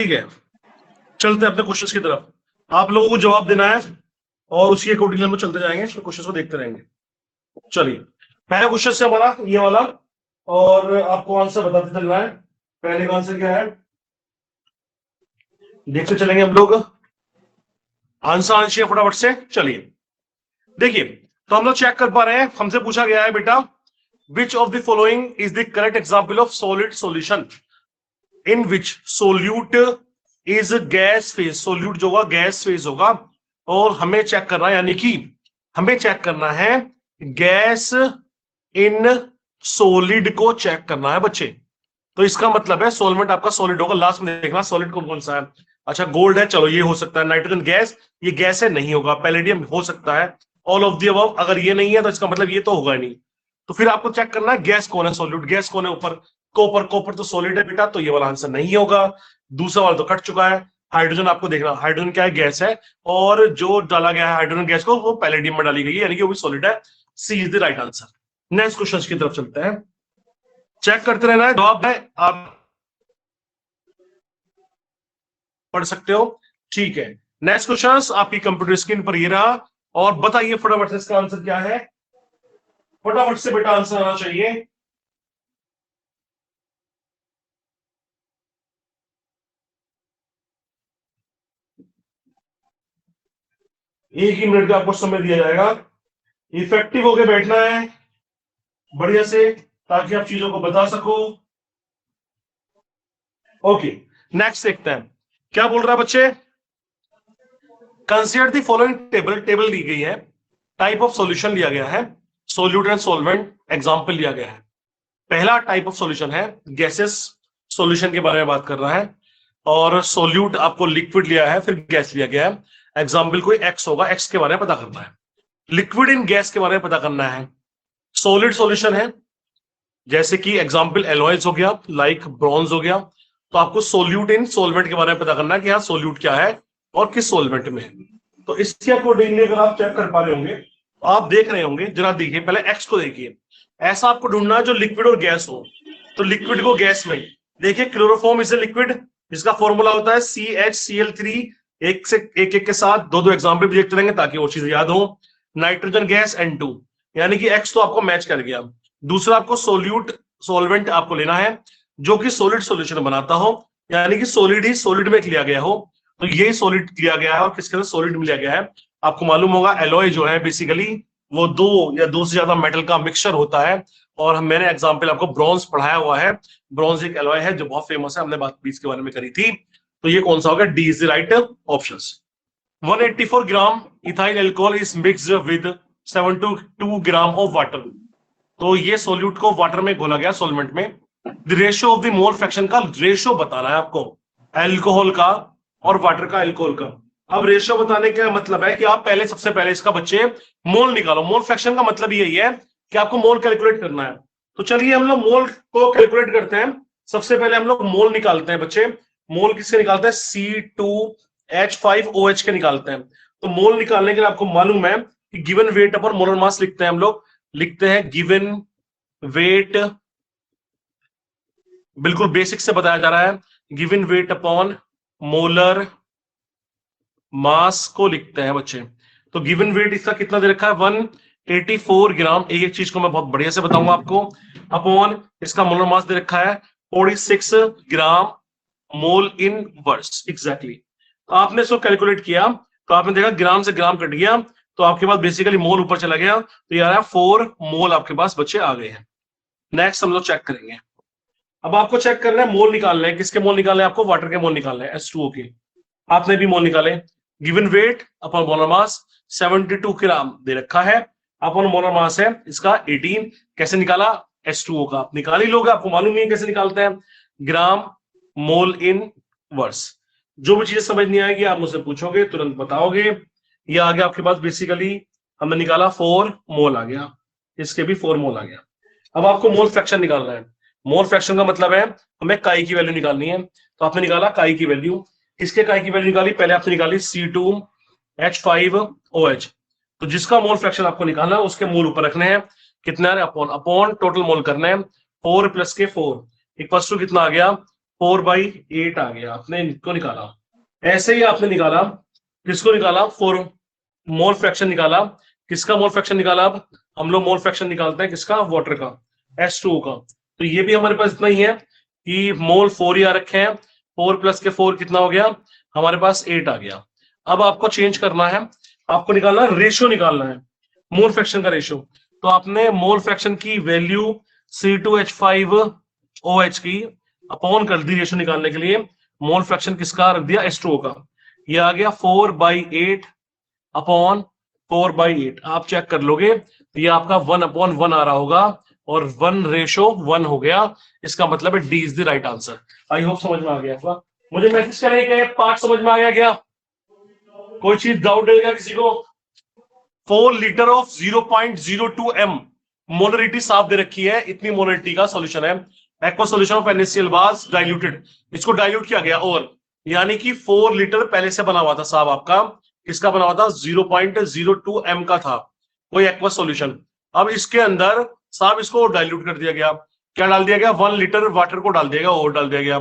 ठीक है, चलते हैं अपने क्वेश्चंस की तरफ। आप लोगों को जवाब देना है और उसके अकॉर्डिंग हम चलते जाएंगे, तो क्वेश्चंस को देखते रहेंगे। चलिए, पहला क्वेश्चन से हमारा ये वाला, और आपको आंसर बताते चलना है। पहले का आंसर क्या है देखते चलेंगे हम लोग। आंसर आना चाहिए फटाफट से। चलिए देखिए, तो हम लोग चेक कर पा रहे हैं, हमसे पूछा गया है बेटा, विच of the following is the correct example of solid solution in which solute is gas phase. Solute जो होगा गैस फेज होगा, और हमें चेक करना है, यानी कि हमें चेक करना है गैस इन सॉलिड को चेक करना है बच्चे। तो इसका मतलब है सॉल्वेंट आपका सॉलिड होगा। लास्ट में देखना सॉलिड कौन कौन सा है। अच्छा, गोल्ड है, चलो ये हो सकता है। नाइट्रोजन गैस, ये गैस है, नहीं होगा। पैलेडियम हो सकता है। ऑल ऑफ द अबव, अगर ये नहीं है तो इसका मतलब ये तो होगा नहीं। तो फिर आपको चेक करना है गैस कौन है, सॉल्यूट गैस कौन है ऊपर। कॉपर, कॉपर तो सॉलिड है बेटा, तो ये वाला आंसर नहीं होगा। दूसरा वाला तो कट चुका है। हाइड्रोजन आपको देखना, हाइड्रोजन क्या है, गैस है, और जो डाला गया है हाइड्रोजन गैस को वो पैलेडियम में डाली गई है, यानी कि वो भी सॉलिड है। C is the right answer. Next question की तरफ चलते हैं, चेक करते रहना है। जवाब है आप पढ़ सकते हो, ठीक है। नेक्स्ट क्वेश्चन आपकी कंप्यूटर स्क्रीन पर ये रहा, और बताइए फटाफट से इसका आंसर क्या है। फटाफट से बेटा आंसर आना चाहिए। एक ही मिनट का आपको समय दिया जाएगा। इफेक्टिव होके बैठना है बढ़िया से, ताकि आप चीजों को बता सको। ओके, नेक्स्ट देखते हैं क्या बोल रहा है बच्चे। Consider the following table, table दी गई है, टाइप ऑफ सॉल्यूशन लिया गया है, सोल्यूट एंड सॉल्वेंट एग्जांपल लिया गया है। पहला टाइप ऑफ सॉल्यूशन है गैसेस सॉल्यूशन के बारे में बात कर रहा है, और सोल्यूट आपको लिक्विड लिया है, फिर गैस लिया गया है। एग्जाम्पल कोई एक्स होगा, एक्स के बारे में पता करना है। लिक्विड इन गैस के बारे में पता करना है। सॉलिड सॉल्यूशन है, जैसे कि एग्जाम्पल एलॉयज हो गया, लाइक ब्रॉन्ज हो गया। तो आपको सोल्यूट इन सॉल्वेंट के बारे में पता करना है कि हाँ सोल्यूट क्या है और किस सॉल्वेंट में है। तो इसके अकॉर्डिंगली अगर आप चेक कर पा रहे होंगे, तो आप देख रहे होंगे, जरा देखिए पहले एक्स को देखिए। ऐसा आपको ढूंढना है जो लिक्विड और गैस हो। तो लिक्विड को गैस में देखिए, क्लोरोफॉर्म इज ए लिक्विड, जिसका फॉर्मूला होता है CHCl3। एक से एक एक के साथ दो दो एग्जाम्पल भी देखते रहेंगे ताकि वो चीज याद हो। नाइट्रोजन गैस N2, यानी कि एक्स तो आपको मैच कर गया। दूसरा आपको सोल्यूट सॉल्वेंट आपको लेना है जो कि सॉलिड सॉल्यूशन बनाता हो, यानी कि सॉलिड ही सॉलिड में लिया गया हो। तो ये सॉलिड लिया गया है, और किसके अंदर सॉलिड में लिया गया है। आपको मालूम होगा एलॉय जो है बेसिकली वो दो या दो से ज्यादा मेटल का मिक्सचर होता है। और मैंने एग्जांपल आपको ब्रॉन्ज पढ़ाया हुआ है। ब्रॉन्ज एक एलॉय है जो बहुत फेमस है, हमने बात भी इसके बारे में करी थी। तो ये कौन सा होगा, D is the right option. 184 gram ethyl alcohol is mixed with 72 gram of water. तो ये सोल्यूट को वाटर में घोला गया सॉल्वेंट में। The ratio of the mole fraction का रेशियो बताना है आपको, अल्कोहल का और वाटर का, अल्कोहल का। अब रेशियो बताने का मतलब है कि आप पहले सबसे पहले इसका बच्चे मोल निकालो। मोल फ्रैक्शन का मतलब यही है कि आपको मोल कैलकुलेट करना है। तो चलिए हम लोग मोल को कैलकुलेट करते हैं। सबसे पहले हम लोग मोल निकालते हैं बच्चे। मोल किसके निकालते हैं, C2H5OH के निकालते हैं। तो मोल निकालने के लिए आपको मालूम है कि गिवन वेट अपन मोलर मास लिखते हैं हम लोग, लिखते हैं गिवन वेट, बिल्कुल बेसिक से बताया जा रहा है। Given weight upon molar mass को लिखते हैं बच्चे। तो गिवन वेट इसका कितना दे रखा है, 184 ग्राम। एक चीज को मैं बहुत बढ़िया से बताऊंगा आपको। अपॉन इसका मोलर मास दे रखा है 46 ग्राम मोल इन वर्स एग्जैक्टली। तो आपने इसको कैलकुलेट किया तो आपने देखा ग्राम से ग्राम कट गया, तो आपके पास बेसिकली मोल ऊपर चला गया। तो ये आ रहा है 4 मोल आपके पास बच्चे आ गए हैं। नेक्स्ट हम लोग चेक करेंगे। अब आपको चेक करना है, मोल निकालना है। किसके मोल निकालने हैं आपको, वाटर के मोल निकालने हैं, H2O के। आपने भी मोल निकाले। Given weight upon molar mass 72 ग्राम दे रखा है, अपॉन मोलर मास है इसका 18। कैसे निकाला, H2O का निकाल ही लोगे, आपको मालूम नहीं है कैसे निकालते हैं। ग्राम मोल इन वर्स। जो भी चीजें समझ नहीं आएगी आप मुझसे पूछोगे, तुरंत बताओगे। ये आ गया आपके पास बेसिकली, हमने निकाला 4 मोल आ गया, इसके भी 4 मोल आ गया। अब आपको मोल फ्रैक्शन निकालना है। मोल फ्रैक्शन का मतलब है हमें काई की वैल्यू निकालनी है। तो आपने निकाला काई की वैल्यू। किसके काई की वैल्यू निकाली, पहले आपने निकाली C2H5OH। तो जिसका मोल फ्रैक्शन आपको निकालना है उसके मोल ऊपर रखने हैं। कितना है, अपॉन अपॉन टोटल मोल करना है। 4 प्लस के 4 इक्वल्स टू कितना आ गया, 4/8 आ गया, आपने इनको निकाला। ऐसे ही आपने निकाला, किसको निकाला, 4 मोल फ्रैक्शन निकाला। किसका मोल फ्रैक्शन निकाला? अब हम लोग मोल फ्रैक्शन निकालते हैं किसका, वाटर का, H2O का। तो ये भी हमारे पास इतना ही है कि मोल 4 ही आ रखे हैं, 4 प्लस के 4 कितना हो गया हमारे पास, 8 आ गया। अब आपको चेंज करना है, आपको निकालना रेशियो, निकालना है मोल फ्रैक्शन का रेशियो। तो आपने मोल फ्रैक्शन की वैल्यू C2H5OH की अपॉन कर दी रेशियो निकालने के लिए, मोल फ्रैक्शन किसका रख दिया, H2O का। ये आ गया 4/8 अपॉन 4/8। आप चेक कर लोगे तो ये आपका 1/1 आ रहा होगा, और 1:1 हो गया। इसका मतलब है D is the right answer. I hope समझ में आ गया आपका। मुझे मैसेज करेंगे पार्ट समझ में आ गया क्या, कोई चीज डाउट है क्या किसी को? 4 लीटर ऑफ 0.02 m मोलरिटी साफ दे रखी है, इतनी मोलरिटी का सॉल्यूशन है। Aqua solution of NaCl was diluted, इसको डाइल्यूट किया गया, और यानी कि 4 लीटर पहले से बना हुआ था साहब आपका, किसका बना हुआ था, 0.02 m का था कोई एक्वा सॉल्यूशन। अब इसके अंदर साहब इसको डाइल्यूट कर दिया गया, क्या डाल दिया गया, 1 लीटर वाटर को डाल दिया गया, और डाल दिया गया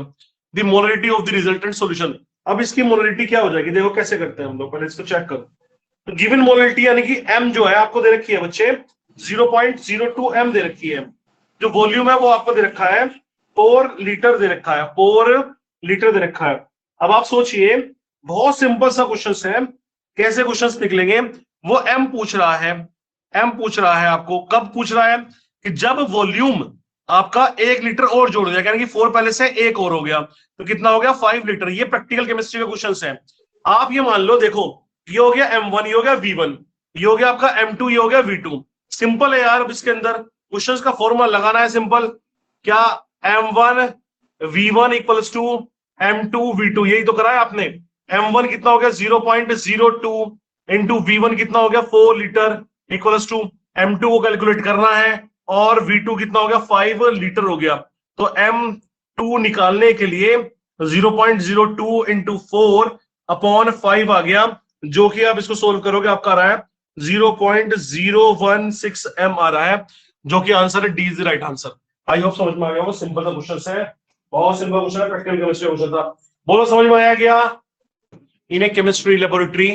the molarity of the resultant solution. अब इसकी मोलरिटी क्या हो जाएगी, देखो कैसे करते हैं हम लोग, पहले इसको चेक करो। तो गिवन मोलरिटी यानी कि m जो है आपको दे रखी है बच्चे, 0.02 m दे रखी है। जो वॉल्यूम है वो आपको दे रखा है 4 लीटर दे रखा है, 4 लीटर दे रखा है। अब आप सोचिए, बहुत सिंपल सा क्वेश्चन है, कैसे क्वेश्चंस निकलेंगे। वो m पूछ रहा है, m पूछ रहा है आपको, कब पूछ रहा है कि जब वॉल्यूम आपका 1 लीटर और जोड़ दिया, यानी कि 4 पहले से 1 और हो गया, तो कितना हो गया, 5 लीटर। ये प्रैक्टिकल केमिस्ट्री का क्वेश्चन है। आप ये मान लो, देखो ये हो गया M1, ये हो गया V1, ये हो गया आपका M2, ये हो गया V2। सिंपल है यार। अब इसके अंदर क्वेश्चंस का फॉर्मूला लगाना है सिंपल, क्या, M1 V1 equals to M2 V2, यही तो करा है आपने। M1 कितना हो गया 0.02 इंटू V1 कितना हो गया 4 लीटर इक्वल्स टू M2 को कैलकुलेट करना है, और V2 कितना हो गया 5 लीटर हो गया। तो M2 निकालने के लिए 0.02 इंटू 4 अपॉन 5 आ गया, जो कि आप इसको सोल्व करोगे आपका आ रहा है 0.016 m आ रहा है, जो कि आंसर है D is the right answer. I hope समझ में आ गया होगा, सिंपल सा क्वेश्चन है, बहुत सिंपल क्वेश्चन है, प्रैक्टिकल केमिस्ट्री क्वेश्चन था। बोलो समझ में आया क्या? In a chemistry laboratory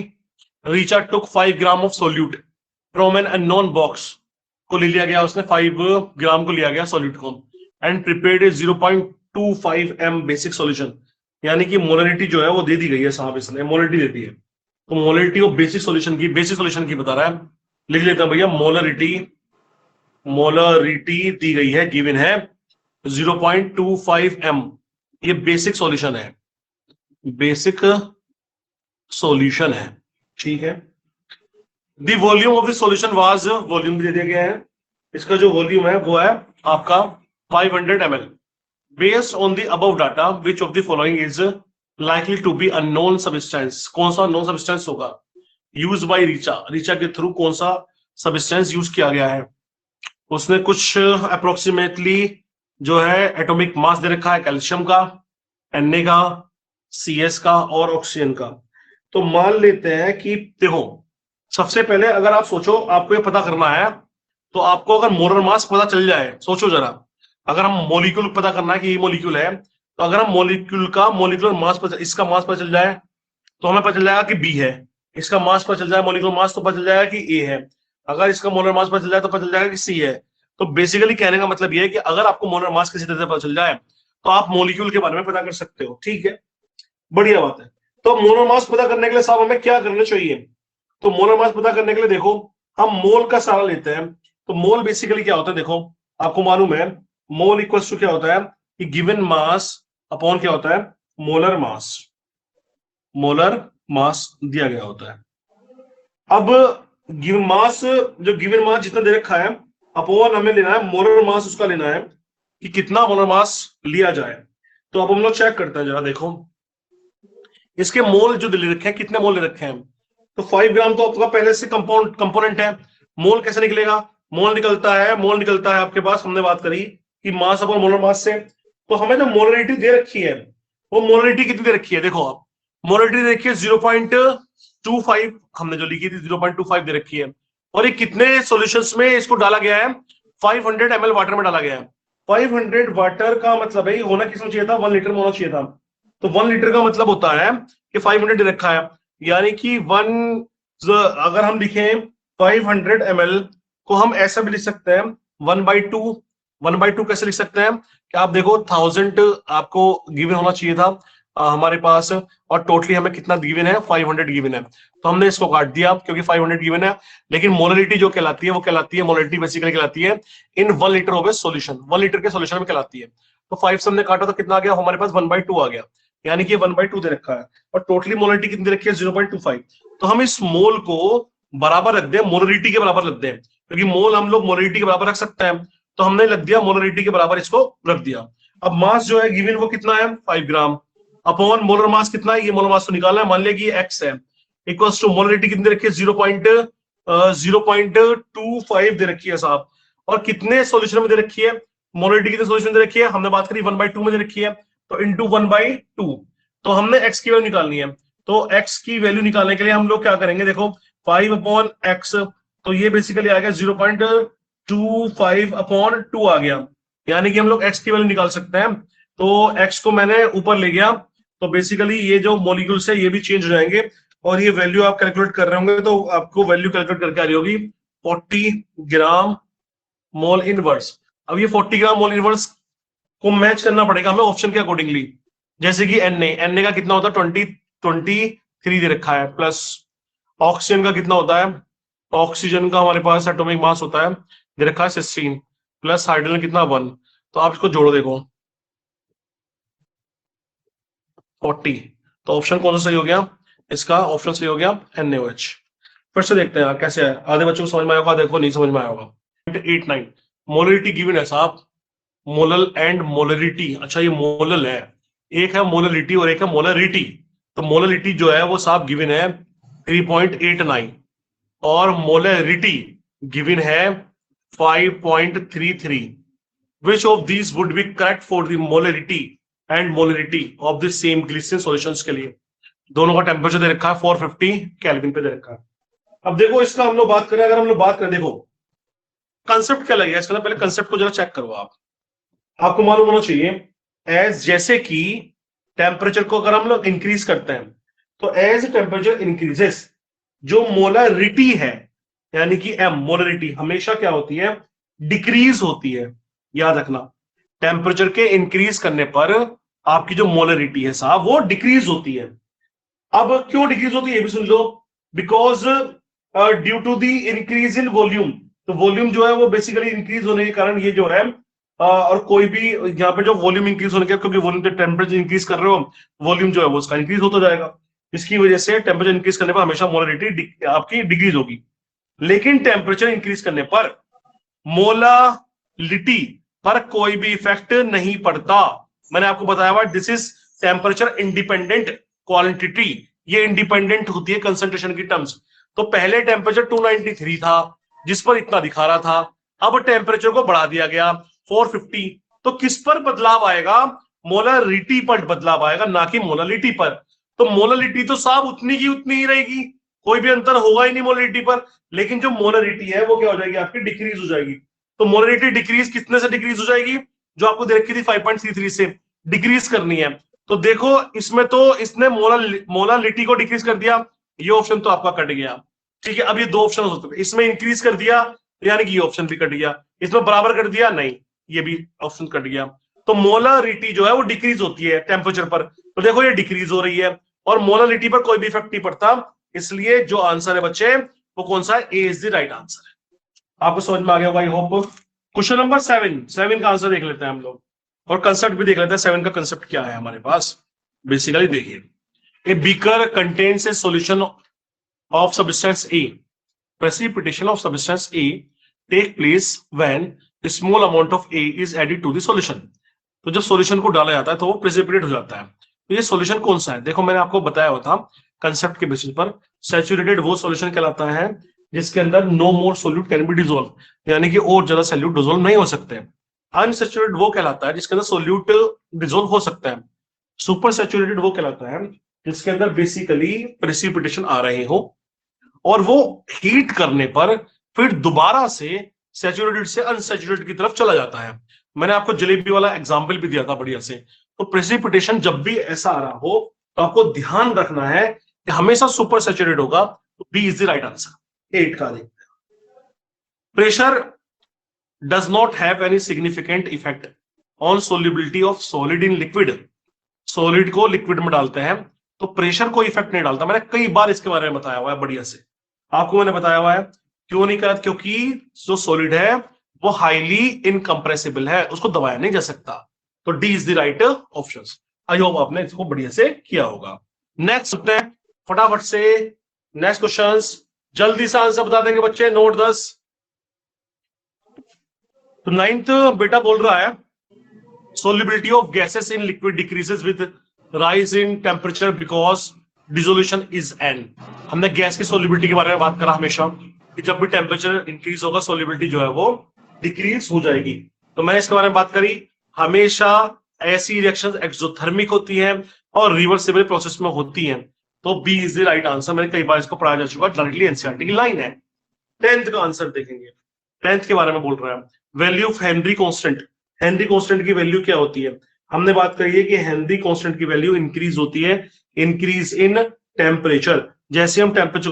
Richa took 5 gram of solute from an unknown box, को ले लिया गया उसने, 5 ग्राम को लिया गया सोल्यूट को, and prepared 0.25 m basic solution. यानी कि मोलरिटी जो है वो दे दी गई है साहब, इसने मोलरिटी देती है। तो मोलरिटी ऑफ बेसिक सॉल्यूशन की बता रहा है, लिख लेता हूं भैया, मोलरिटी दी गई है, गिवन है 0.25 m। ये बेसिक सॉल्यूशन है, बेसिक सॉल्यूशन है, ठीक है। The volume of the solution was, volume भी दे दिया गया है, इसका जो वॉल्यूम है वो है आपका 500 ml। Based on the above data which of the following is likely to be unknown substance, कौन सा अननोन सब्सटेंस होगा यूज बाय रीचा के थ्रू कौन सा सब्सटेंस यूज किया गया है। उसने कुछ अप्रोक्सीमेटली जो है एटॉमिक मास दे रखा है कैल्शियम का, Na का, CS का और ऑक्सीजन का। तो मान लेते हैं कि देखो, सबसे पहले अगर आप सोचो, आपको ये पता करना है, तो आपको अगर मोलर मास पता चल जाए, सोचो जरा, अगर हम मॉलिक्यूल पता करना है कि ये मॉलिक्यूल है, तो अगर हम मॉलिक्यूल का मॉलिक्यूलर मास पर, इसका मास पता चल जाए तो हमें पता चल जाएगा कि B है, इसका मास पता चल जाए मॉलिक्यूलर मास तो पता चल जाएगा कि A है, अगर इसका मोलर मास पता चल जाए तो पता चल जाएगा कि C है। तो बेसिकली कहने का मतलब ये है कि अगर आपको मोलर मास किसी तरह से पता चल जाए तो आप मॉलिक्यूल के बारे में पता कर सकते हो, ठीक है, बढ़िया बात है। तो मोलर मास पता करने के लिए साहब हमें क्या करना चाहिए? तो मोलर मास पता करने के लिए देखो, हम मोल का सहारा लेते हैं। तो मोल बेसिकली क्या होता है, देखो आपको मालूम है, मोल इक्वल्स टू क्या होता है कि गिवन मास अपॉन क्या होता है, मोलर मास, मोलर मास दिया गया होता है। अब गिवन मास, जो गिवन मास जितना दे रखा है, अपॉन हमें लेना है मोलर मास, उसका लेना है कि कितना मोलर मास लिया जाए। तो अब हम लोग चेक करते हैं जरा, देखो इसके मोल जो ले रखे हैं, कितने मोल ले रखे हैं। तो 5 ग्राम तो आपका पहले से कंपोनेंट है। मोल कैसे निकलेगा, मोल निकलता है आपके पास, हमने बात करी कि मास अपॉन मोलर मास से। तो हमें जो मोलरिटी दे रखी है, वो मोलरिटी कितनी दे रखी है, देखो आप, मोलरिटी दे रखी है 0.25, हमने जो लिखी थी 0.25 दे रखी है, और ये कितने सॉल्यूशंस में इसको डाला गया है, 500 ml वाटर में डाला गया है। 500 वाटर का मतलब है, होना किसमें चाहिए था, 1 लीटर में होना चाहिए था। तो 1 लीटर का मतलब होता है कि 500 रखा है, यानी कि अगर हम लिखें 500 ml को हम ऐसा भी लिख सकते हैं 1/2। 1/2 कैसे लिख सकते हैं कि आप देखो 1000 आपको गिवन होना चाहिए था हमारे पास, और टोटली हमें कितना गिवन है, 500 गिवन है। तो हमने इसको काट दिया क्योंकि 500 गिवन है, लेकिन मोलरिटी जो कहलाती है वो कहलाती है, मोलरिटी बेसिकली कहलाती है इन 1 litre of A solution, 1 litre के सॉल्यूशन में कहलाती है। तो 5 से हमने काटा तो कितना आ गया हमारे पास, 1/2 आ गया, यानी कि 1/2 दे रखा है, और टोटली मोलरिटी कितनी रखी है, 0.25। तो हम इस मोल को बराबर रख दें, मोलरिटी के बराबर रख दें, क्योंकि मोल हम लोग मोलरिटी के बराबर रख सकते हैं, तो हमने लग दिया मोलरिटी के बराबर इसको रख दिया। अब मास जो है गिवन वो कितना है, 5 ग्राम, अपॉन मोलर मास कितना है, ये मोलर मास को निकालना है, मान लिया कि एक्स है, इक्वल्स टू मोलरिटी कितनी रखी है, 0.25 दे रखी है साहब, और कितने सॉल्यूशन में दे रखी है, मोलरिटी कितने सॉल्यूशन दे रखी है, हमने बात करी 1/2 में दे रखी है, तो इंटू 1/2। तो हमने एक्स की वैल्यू निकालनी है, तो एक्स की वैल्यू निकालने के लिए हम लोग क्या करेंगे, देखो 5/x, तो ये बेसिकली आ गया 0.25/2 आ गया, यानी कि हम लोग एक्स की वैल्यू निकाल सकते हैं। तो एक्स को मैंने ऊपर ले गया, तो बेसिकली ये जो मॉलिक्यूल्स है ये भी चेंज हो जाएंगे, और ये वैल्यू आप कैलकुलेट कर रहे होंगे तो आपको वैल्यू कैलकुलेट करके आ रही होगी 40 ग्राम मोल इनवर्स। अब ये 40 ग्राम मोल इनवर्स को मैच करना पड़ेगा हमें ऑप्शन के अकॉर्डिंगली, जैसे कि एन का कितना होता है 23 दे रखा है, प्लस ऑक्सीजन का कितना होता है, ऑक्सीजन का हमारे पास एटॉमिक मास होता है दे रखा है 16, प्लस हाइड्रोजन कितना 1, तो आप इसको जोड़ो देखो 40, तो ऑप्शन कौन सा सही हो गया, इसका ऑप्शन सही हो गया NaOH। फिर से देखते हैं कैसे है, आधे बच्चों को समझ में आया होगा, देखो नहीं समझ में आया होगा। 89 मोलरिटी गिवन है साहब, मोलल एंड मोलरिटी, अच्छा ये मोलल है, एक है मोलरिटी और एक है मोलरिटी। तो मोलरिटी जो है वो साहब गिवन है 3.89, और मोलरिटी गिवन है 5.33। Which of these would be correct for the molarity and molarity of the same glycerine solutions के लिए। दोनों का टेम्परेचर दे रखा है 450 केल्विन पे दे रखा है। अब देखो इसका हम लोग बात करें, अगर हम लोग बात करें, देखो कंसेप्ट क्या लगेगा इसका, पहले कंसेप्ट को जरा चेक करो आप, आपको मालूम होना चाहिए एज, जैसे कि टेम्परेचर को अगर हम लोग इंक्रीज करते हैं, तो एज टेम्परेचर इंक्रीजेस जो मोलरिटी है, यानी कि एम मोलरिटी हमेशा क्या होती है, डिक्रीज होती है। याद रखना टेम्परेचर के इंक्रीज करने पर आपकी जो मोलरिटी है साहब वो डिक्रीज होती है। अब क्यों डिक्रीज होती है ये भी सुन लो, because due to the increase in volume, तो वॉल्यूम जो है वो बेसिकली इंक्रीज होने के कारण ये जो है और कोई भी यहाँ पे जो वॉल्यूम इंक्रीज होने के, क्योंकि वॉल्यूम टेम्परेचर इंक्रीज कर रहे हो, वॉल्यूम जो है वो उसका इंक्रीज होता जाएगा, इसकी वजह से टेम्परेचर इंक्रीज करने पर हमेशा मोलरिटी आपकी डिक्रीज होगी। लेकिन टेम्परेचर इंक्रीज करने पर मोलालिटी पर कोई भी इफेक्ट नहीं पड़ता। मैंने आपको बताया हुआ this is temperature independent quantity, ये इंडिपेंडेंट होती है कंसंट्रेशन की टर्म्स। तो पहले टेम्परेचर 293 था जिस पर इतना दिखा रहा था, अब टेम्परेचर को बढ़ा दिया गया 450, तो किस पर बदलाव आएगा, मोलरिटी पर बदलाव आएगा, ना कि मोलालिटी पर। तो मोलालिटी तो साहब उतनी की उतनी ही रहेगी, कोई भी अंतर होगा ही नहीं मोलरिटी पर, लेकिन जो मोलरिटी है वो क्या हो जाएगी आपकी, डिक्रीज हो जाएगी। तो मोलरिटी डिक्रीज कितने से डिक्रीज हो जाएगी, जो आपको दे रखी थी 5.33 से डिक्रीज करनी है। तो देखो इसमें तो इसने मोलालिटी को डिक्रीज कर दिया, ये ऑप्शन तो आपका कट गया, ठीक है। अब ये दो ऑप्शन हो सकते हैं, इसमें इंक्रीज कर दिया यानी कि ये ऑप्शन भी कट गया, इसमें बराबर कर दिया नहीं, ये भी ऑप्शन कट गया। तो मोलारिटी जो है वो डिक्रीज होती है टेम्परेचर पर, तो देखो ये डिक्रीज हो रही है, और मोलालिटी पर कोई भी इफेक्ट नहीं पड़ता, इसलिए जो आंसर है बच्चे वो कौन सा है, A is the right answer है। आपको समझ में आ गया होगा आई होप। क्वेश्चन नंबर 7 का आंसर देख लेते हैं हम लोग, और कंसेप्ट भी देख लेते हैं 7 का कंसेप्ट क्या है हमारे पास। बेसिकली देखिए, a beaker contains A solution of substance A. Precipitation of substance A take place when a small amount of A is added to the solution. तो जब सॉल्यूशन को डाला जाता है तो वो प्रेसिपिटेट हो जाता है। तो ये सॉल्यूशन कौन सा है, देखो मैंने आपको बताया हुआ था कंसेप्ट के बेसिस पर, सैचुरेटेड वो सॉल्यूशन कहलाता है जिसके अंदर no more solute can be dissolve, यानी कि और ज्यादा सोल्यूट डिसॉल्व नहीं हो सकते। अनसैचुरेटेड वो कहलाता है जिसके अंदर सोल्यूट डिसॉल्व हो सकता है। सुपर सैचुरेटेड वो कहलाता है जिसके अंदर बेसिकली प्रेसिपिटेशन आ रहे हो, और वो हीट करने पर फिर दोबारा से सैचुरेटेड से अनसैचुरेटेड की तरफ चला जाता है। मैंने आपको जलेबी वाला एग्जाम्पल भी दिया था बढ़िया से। तो प्रेसिपिटेशन जब भी ऐसा आ रहा हो तो आपको ध्यान रखना है कि हमेशा सुपर सैचुरेट होगा, तो B is the right answer. 8 का देख, pressure does not have any significant effect on solubility of solid in liquid. Solid को लिक्विड में डालते हैं तो प्रेशर कोई इफेक्ट नहीं डालता। मैंने कई बार इसके बारे में बताया हुआ है बढ़िया से, आपको मैंने बताया हुआ है। क्यों नहीं करा? क्योंकि जो सॉलिड है वो हाईली इनकंप्रेसिबल है, उसको दबाया नहीं जा सकता। तो D is the right option. I hope आपने इसको बढ़िया से किया होगा। नेक्स्ट फटाफट से नेक्स्ट क्वेश्चन, जल्दी से आंसर बता देंगे बच्चे, नोट 10। तो 9th बेटा बोल रहा है solubility of gases in liquid decreases with rise in temperature because dissolution is n। हमने गैस की सोलिबिलिटी के बारे में बात करा हमेशा कि जब भी टेम्परेचर इंक्रीज होगा सोलिबिलिटी जो है वो डिक्रीज हो जाएगी। तो मैंने इसके बारे में बात करी, हमेशा ऐसी रिएक्शंस एक्सोथर्मिक होती हैं और रिवर्सिबल प्रोसेस में होती हैं। तो B is the right answer. मैंने कई बार इसको पढ़ाया जा चुका, डायरेक्टली एनसीईआरटी की लाइन है। 10th का आंसर देखेंगे, 10th के बारे में बोल रहा है value of Henry constant. Henry constant की वैल्यू क्या होती है? हमने बात करी है कि हेनरी कांस्टेंट की वैल्यू इंक्रीज होती है इंक्रीज इन टेम्परेचर। जैसे हम टेम्परेचर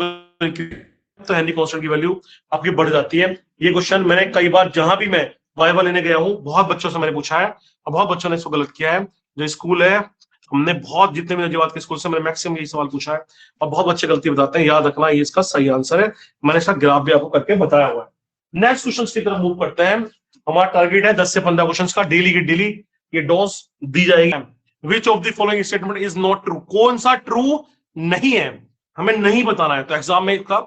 तो हेनरी कांस्टेंट की वैल्यू आपकी बढ़ जाती है। ये क्वेश्चन मैंने कई बार जहां भी मैं वाइवा लेने गया हूं बहुत बच्चों से मैंने पूछा है और बहुत बच्चों ने इसको गलत किया है। जो स्कूल है हमने बहुत जितने भी नजीबात के स्कूल से मैंने मैक्सिमम यही सवाल पूछा है और बहुत बच्चे गलती बताते हैं। याद रखना ये इसका सही आंसर है। मैंने इसका ग्राफ भी आपको करके बताया हुआ है। नेक्स्ट क्वेश्चन की तरफ मूव करते हैं। हमारा टारगेट है 10 से 15 क्वेश्चन का डेली की डेली ये डोज दी जाएगी। विच of the following statement is not true? कौन सा ट्रू नहीं है हमें नहीं बताना है। तो एग्जाम में इसका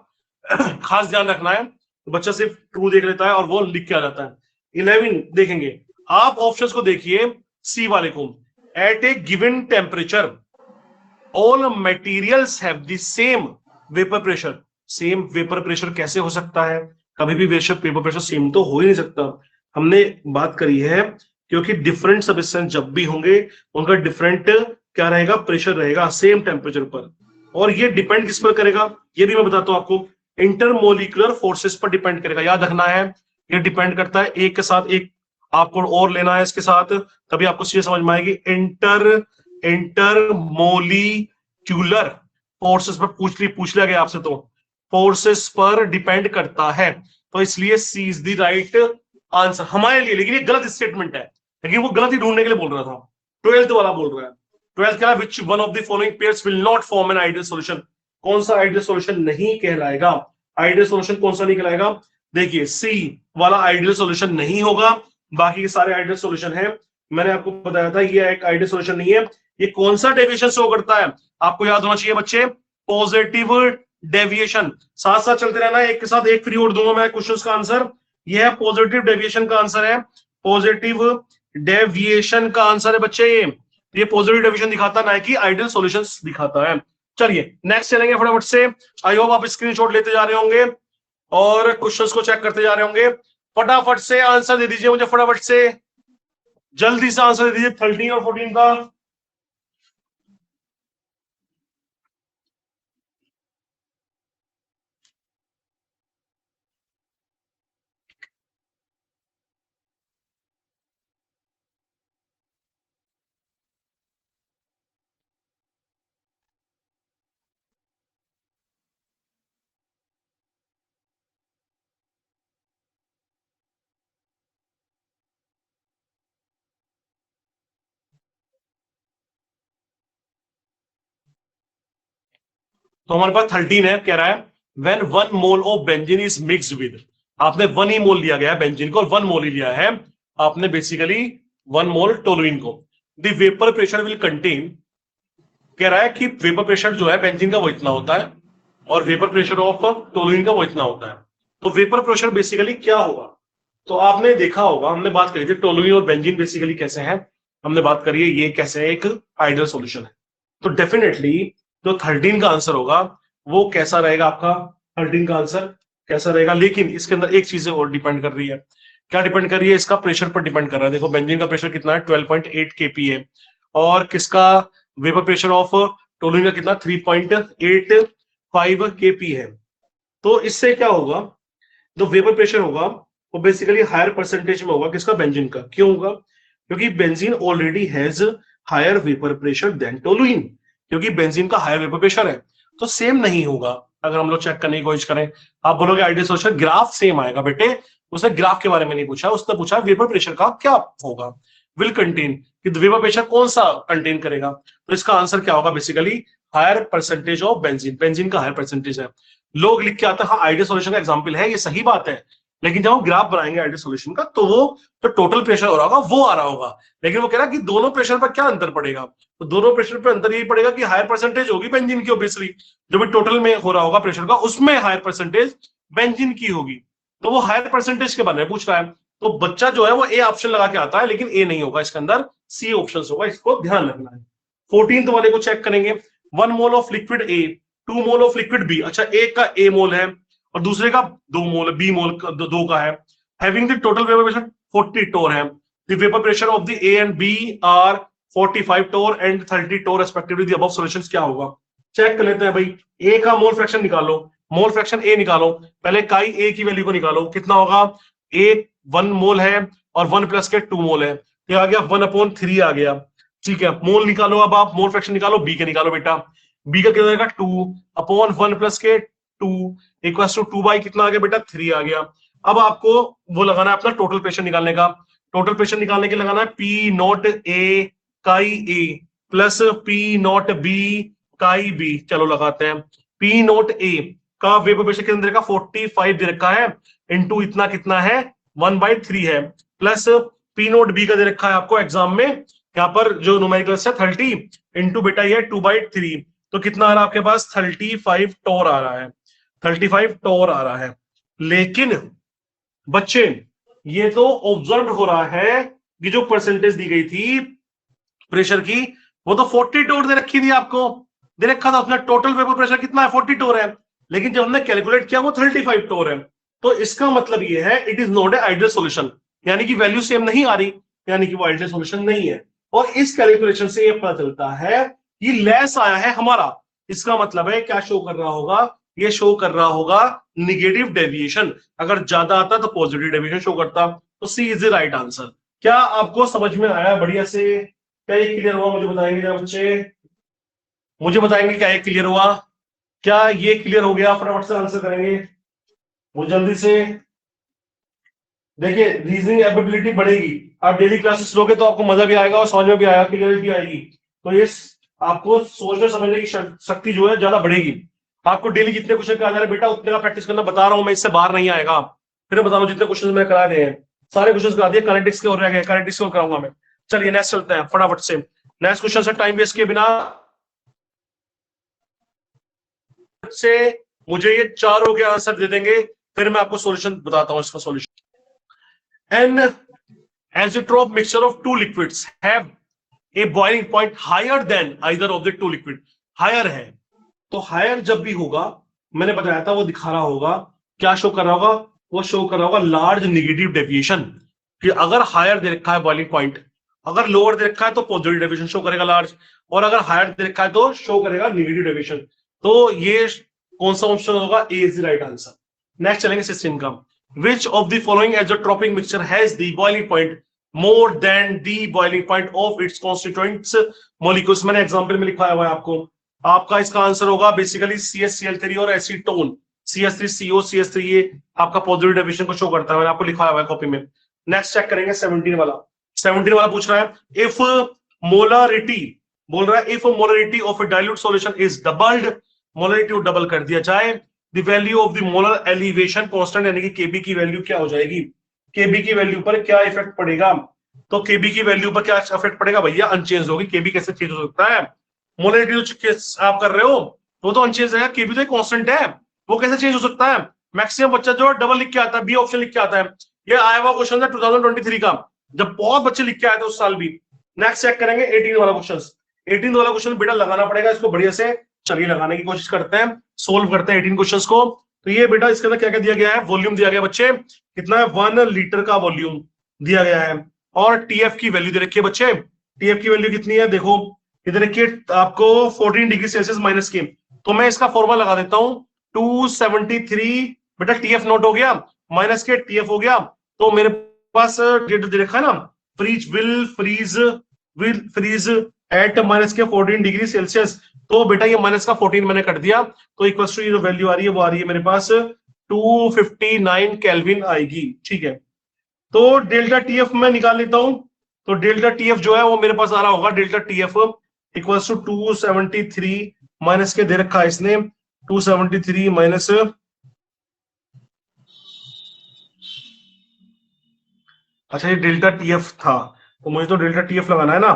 खास ध्यान रखना है। तो बच्चा सिर्फ ट्रू देख लेता है और वो लिख के आ जाता है। 11 देखेंगे आप, ऑप्शंस को देखिए, सी वाले को, at a given temperature all materials have the same vapour pressure. Same vapour pressure कैसे हो सकता है? कभी भी वेपर प्रेशर सेम तो हो ही नहीं सकता। हमने बात करी है क्योंकि डिफरेंट सबस्टेंस जब भी होंगे उनका डिफरेंट क्या रहेगा? प्रेशर रहेगा सेम टेम्परेचर पर। और ये डिपेंड किस पर करेगा? ये भी मैं बताता हूं आपको, इंटरमोलिकुलर फोर्सेस पर डिपेंड करेगा। याद रखना है ये डिपेंड करता है, एक के साथ एक आपको और लेना है इसके साथ, तभी आपको चीजें समझ में आएगी। इंटरमोलिक्यूलर फोर्सेस पर पूछ लिया गया आपसे तो फोर्सेस पर डिपेंड करता है। तो इसलिए सी इज द राइट आंसर हमारे लिए। लेकिन ये गलत स्टेटमेंट है, लेकिन वो गलत ही ढूंढने के लिए बोल रहा था। 12th वाला बोल रहा है, 12th क्या, which one of the following pairs will not form an ideal solution. कौन सा आइडियल सॉल्यूशन नहीं कहलाएगा? आइडियल सॉल्यूशन कौन सा नहीं कहलाएगा? देखिए सी वाला आइडियल सॉल्यूशन नहीं होगा, बाकी के सारे आइडियल सॉल्यूशन है। मैंने आपको बताया था ये एक आइडियल सॉल्यूशन नहीं है। ये कौन सा डेविएशन शो करता है? आपको याद होना चाहिए बच्चे, पॉजिटिव डेविएशन। साथ साथ चलते रहना, एक के साथ एक फ्री और दूंगा मैं क्वेश्चंस का आंसर। ये है पॉजिटिव डेविएशन का आंसर है, पॉजिटिव डेविएशन का आंसर है बच्चे। ये पॉजिटिव डेविएशन दिखाता ना कि आइडियल सॉल्यूशंस दिखाता है। चलिए नेक्स्ट चलेंगे फटाफट से। आई होप आप स्क्रीनशॉट लेते जा रहे होंगे और क्वेश्चंस को चेक करते जा रहे होंगे। फटाफट से आंसर दे दीजिए मुझे, फटाफट से जल्दी से आंसर दे दीजिए 13 और 14 का। तो हमारे पास 13 है, कह रहा है when 1 mole of benzene is mixed with. आपने 1 ही मोल लिया गया है बेंजीन को और 1 मोल ही लिया है आपने बेसिकली 1 मोल टोलुइन को। The vapour pressure will contain, कह रहा है कि वेपर प्रेशर जो है बेंजीन का वो इतना होता है और वेपर प्रेशर ऑफ टोलुइन का वो इतना होता है। तो वेपर प्रेशर बेसिकली क्या होगा? तो आपने देखा होगा, हमने बात करी थी टोलुइन और बेंजीन बेसिकली कैसे हैं, हमने बात करी है ये कैसे एक आइडियल सॉल्यूशन है। तो डेफिनेटली जो 13 का आंसर होगा वो कैसा रहेगा आपका? 13 का आंसर कैसा रहेगा? लेकिन इसके अंदर एक चीज और डिपेंड कर रही है। क्या डिपेंड कर रही है? इसका प्रेशर पर डिपेंड कर रहा है। देखो बेंजीन का प्रेशर कितना है? 12.8 kPa है और किसका वेपर प्रेशर ऑफ टोलुइन का कितना? 3.85 kP है। तो इससे क्या होगा? जो वेपर प्रेशर होगा वो बेसिकली हायर परसेंटेज में होगा, किसका, बेंजीन का। क्यों होगा? क्योंकि benzene already has higher vapour pressure than toluene, क्योंकि बेंजीन का हायर वेपर प्रेशर है। तो सेम नहीं होगा। अगर हम लोग चेक करने की कोशिश करें, आप बोलोगे आइडियल सॉल्यूशन ग्राफ सेम आएगा। बेटे उसने ग्राफ के बारे में नहीं पूछा, उसने पूछा वेपर प्रेशर का क्या होगा, विल कंटेन, कि वेपर प्रेशर कौन सा कंटेन करेगा। तो इसका आंसर क्या होगा, basically higher percentage of benzene, benzene का हायर परसेंटेज है। लोग लिख के आते हैं हाँ आइडियल सॉल्यूशन का एग्जांपल है, ये सही बात है, लेकिन जब हम ग्राफ बनाएंगे आइडियल सॉल्यूशन का तो वो जो टोटल प्रेशर हो रहा होगा वो आ रहा होगा। लेकिन वो कह रहा है कि दोनों प्रेशर पर क्या अंतर पड़ेगा, तो दोनों प्रेशर पर अंतर यही पड़ेगा कि हायर परसेंटेज होगी बेंजीन की, ऑब्वियसली जो भी टोटल में हो रहा होगा प्रेशर का उसमें हायर परसेंटेज बेंजीन की होगी। तो वो हायर परसेंटेज के बारे में पूछ रहा है। तो बच्चा जो है वो ए ऑप्शन लगा के आता है, लेकिन ए नहीं होगा इसके अंदर, सी ऑप्शन होगा, इसको ध्यान रखना है। 14th वाले को चेक करेंगे। 1 mole of liquid A, 2 mole of liquid B. अच्छा, एक का ए मोल है और दूसरे का 2 मोल, बी मोल दो का है। Having the total vapour pressure 40 torr है। The vapour pressure of the A and B are 45 torr and 30 torr respectively. The above solutions क्या होगा, चेक कर लेते हैं भाई। ए का मोल फ्रैक्शन निकालो, मोल फ्रैक्शन ए निकालो। पहले काई ए की वैल्यू को निकालो, कितना होगा, ए 1 मोल है और 1 प्लस के 2 मोल है, ये आ गया 1/3 आ गया। ठीक है, मोल निकालो, अब आप मोल फ्रैक्शन निकालो, बी के निकालो बेटा। बी का कितना आएगा, 2/1 प्लस के 2 इक्वल टू 2 बाई कितना आ गया बेटा, 3 आ गया। अब आपको वो लगाना है अपना टोटल प्रेशर निकालने का। टोटल प्रेशर निकालने के लगाना है पी नॉट ए काई ए प्लस पी नॉट बी काई बी। चलो लगाते हैं। पी नॉट ए का वेपर प्रेशर कितना दे रखा, 45 दे रखा है, इंटू इतना कितना है 1/3 है, प्लस पी नॉट बी का दे रखा है आपको एग्जाम में, यहाँ पर जो न्यूमेरिकल है 30 इंटू बेटा ये 2/3, तो कितना आ रहा है आपके पास, 35 टोर आ रहा है, 35 टोर आ रहा है। लेकिन बच्चे ये तो ऑब्जर्व हो रहा है कि जो परसेंटेज दी गई थी प्रेशर की वो तो 40 टोर दे रखी थी, आपको दे रखा था उसने टोटल वेपर प्रेशर कितना है, 40 टोर है, लेकिन जब हमने कैलकुलेट किया वो 35 टोर है। तो इसका मतलब ये है it is not a ideal solution, यानी कि वैल्यू सेम नहीं आ रही, यानी कि वो आइडियल सॉल्यूशन नहीं है। और इस कैलकुलेशन से ये पता चलता है कि लेस आया है हमारा, इसका मतलब है क्या शो कर रहा होगा, ये शो कर रहा होगा निगेटिव डेविएशन। अगर ज्यादा आता तो पॉजिटिव डेविएशन शो करता। तो सी इज द राइट आंसर। क्या आपको समझ में आया बढ़िया से? क्या ये क्लियर हुआ, मुझे बताएंगे जरा बच्चे, मुझे बताएंगे क्या ये क्लियर हुआ, क्या ये क्लियर हो गया? फटाफट से आंसर करेंगे वो जल्दी से। देखिए रीजनिंग एबिलिटी बढ़ेगी, आप डेली क्लासेस लोगे तो आपको मजा भी आएगा और समझ में भी आएगा, क्लियरिटी आएगी। तो ये आपको सोचने समझने की शक्ति जो है ज्यादा बढ़ेगी। आपको डेली जितने क्वेश्चन आ जा रहे बेटा उतने का प्रैक्टिस करना, बता रहा हूं मैं, इससे बाहर नहीं आएगा। फिर बता रहा हूं जितने क्वेश्चन मैं करा रहे हैं सारे क्वेश्चन करा दिए, कनेटिक्स के और रह गए, कनेटिक्स को कराऊंगा मैं। चलिए नेक्स्ट चलते हैं फटाफट से, नेक्स्ट क्वेश्चन से टाइम वेस्ट किए बिना से मुझे ये चारों के आंसर दे देंगे, फिर मैं आपको सॉल्यूशन बताता हूं इसका solution. An azeotrope mixture of two liquids have a boiling point higher than either of the two liquid। Higher है तो हायर जब भी होगा, मैंने बताया था वो दिखा रहा होगा, क्या शो कर रहा होगा, वो शो कर रहा होगा लार्ज नेगेटिव डेविएशन। कि अगर हायर दे रखा है बॉइलिंग पॉइंट, अगर लोअर दे रखा है तो पॉजिटिव डेविएशन शो करेगा लार्ज, और अगर हायर दे रखा है तो शो करेगा नेगेटिव डेविएशन। तो ये कौन सा ऑप्शन होगा, A is the right answer. Next चलेंगे 16 का। Which of the following azeotropic mixture has the boiling point more than the boiling point of its constituents molecules? मैंने एग्जांपल में लिखा हुआ है आपको, आपका इसका आंसर होगा बेसिकली CH3 और एसीटोन, CH3CO CH3, ये आपका पॉजिटिव डेविएशन को शो करता है, मैंने आपको लिखा हुआ है कॉपी में। नेक्स्ट चेक करेंगे 17 वाला। 17 वाला पूछ रहा है इफ मोलरिटी, बोल रहा है if molarity of A dilute solution is doubled, molarity को डबल कर दिया जाए, the value of the molar elevation constant यानी कि kb की वैल्यू क्या हो जाएगी, kb की वैल्यू पर क्या इफेक्ट पड़ेगा। तो kb की वैल्यू पर क्या इफेक्ट पड़ेगा भैया, अनचेंज होगी। kb कैसे चेंज हो सकता है, मोलरिटी जो आप कर रहे हो वो तो अनचेंज है, kb तो एक कांस्टेंट है, वो कैसे चेंज हो सकता है। मैक्सिमम बच्चा जो डबल लिख के आता है, बी ऑप्शन लिख के आता है। ये आया हुआ क्वेश्चन है 2023 का, जब बहुत बच्चे लिख के आए थे उस साल भी। नेक्स्ट चेक करेंगे 18 वाला क्वेश्चन। 18 वाला क्वेश्चन बेटा लगाना पड़ेगा इसको बढ़िया से, चलिए लगाने की कोशिश करते हैं, सोल्व करते हैं 18 क्वेश्चंस को। तो ये बेटा इसके अंदर क्या क्या दिया गया है, वॉल्यूम दिया गया बच्चे, कितना है 1 लीटर का वॉल्यूम दिया गया है, और टीएफ की वैल्यू दे रखी है बच्चे। टीएफ की वैल्यू कितनी है, देखो इधर रखिए आपको 14 डिग्री सेल्सियस माइनस की। तो मैं इसका फॉर्मूला लगा देता हूं 273, बेटा टीएफ नोट हो गया, माइनस के टीएफ हो गया, तो मेरे पास डेट दे रखा है ना, will freeze at -14 degree Celsius. तो बेटा ये माइनस का 14 मैंने कर दिया, तो इक्वल टू ये जो वैल्यू आ रही है वो आ रही है मेरे पास 259 केल्विन आएगी। ठीक है, तो डेल्टा टीएफ मैं निकाल लेता हूं। तो डेल्टा टीएफ जो है वो मेरे पास आ रहा होगा, delta TF equals to 273 minus K दे रखा है इसने 273 माइनस, अच्छा ये डेल्टा टीएफ था, तो मुझे तो डेल्टा टीएफ लगाना है ना,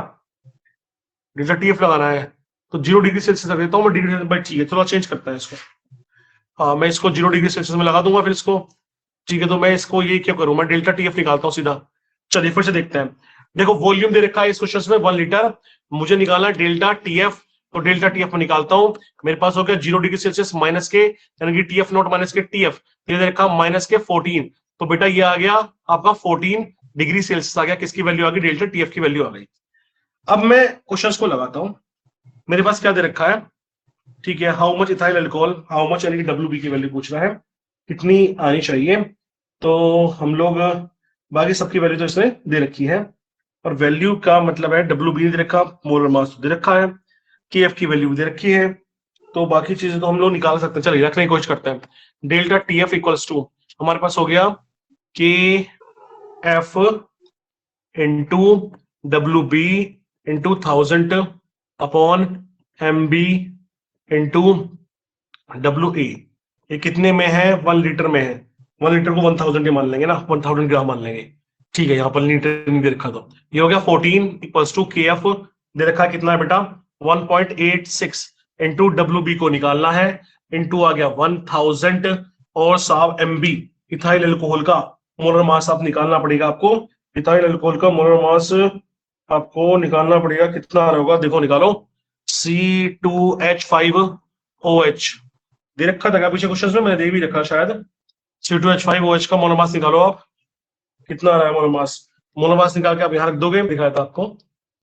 डेल्टा टीएफ लगाना है। तो 0 डिग्री सेल्सियस रख देता हूँ मैं, डिग्री भाई ठीक है, चलो चेंज करता है इसको। हाँ मैं इसको 0 डिग्री सेल्सियस में लगा दूंगा फिर इसको। ठीक है, तो मैं इसको ये क्या करूं, मैं डेल्टा टीएफ निकालता हूँ सीधा। चलिए फिर से देखते हैं। देखो वॉल्यूम दे रखा है इस क्वेश्चन में 1 लीटर, मुझे निकालना डेल्टा टीएफ। तो डेल्टा टीएफ में निकालता हूं, मेरे पास हो गया 0 डिग्री सेल्सियस माइनस के, यानी कि टीएफ नॉट माइनस के टीएफ, ये दे रखा माइनस के 14। तो बेटा ये आ गया आपका 14 डिग्री सेल्सियस आ गया, किसकी वैल्यू आ गई, डेल्टा टीएफ की वैल्यू आ गई। अब मैं क्वेश्चन को लगाता हूं, मेरे पास क्या दे रखा है, ठीक है, how much ethyl alcohol, how much यानी कि डब्ल्यू बी की वैल्यू पूछ रहा है, कितनी आनी चाहिए। तो हम लोग बाकी सबकी वैल्यू तो इसने दे रखी है, और वैल्यू का मतलब है डब्ल्यू बी दे रखा, मोलर मास दे रखा है, के एफ की वैल्यू दे रखी है, तो बाकी चीजें तो हम लोग निकाल सकते हैं। चलिए रखने की कोशिश करते हैं। Delta T F equals to हमारे पास हो गया K F into W B into 1000 upon M B into W A. ये कितने में है, 1 लीटर में है, 1 लीटर को 1000 ही मान लेंगे ना, 1000 ग्राम मान लेंगे। ठीक है, यहाँ पर लीटर नहीं दे रखा, तो ये हो गया 14 इक्वल्स टू के एफ दे रखा है कितना है बेटा 1.86 इंटू डब्ल्यू बी को निकालना है, इंटू आ गया 1000, और साहब एम बी इथाइल अल्कोहल का मोलर मास आप निकालना पड़ेगा आपको। इथाइल अल्कोहल का मोलर मास आपको निकालना पड़ेगा, कितना आ रहा होगा देखो निकालो, C2H5OH दे रखा था क्या पीछे क्वेश्चन में, मैंने दे भी रखा शायद। C2H5OH का मोलर मास निकालो आप, कितना आ रहा है मोलर मास। मोलर मास निकाल के आप यहाँ रख दोगे, दिखाया था आपको,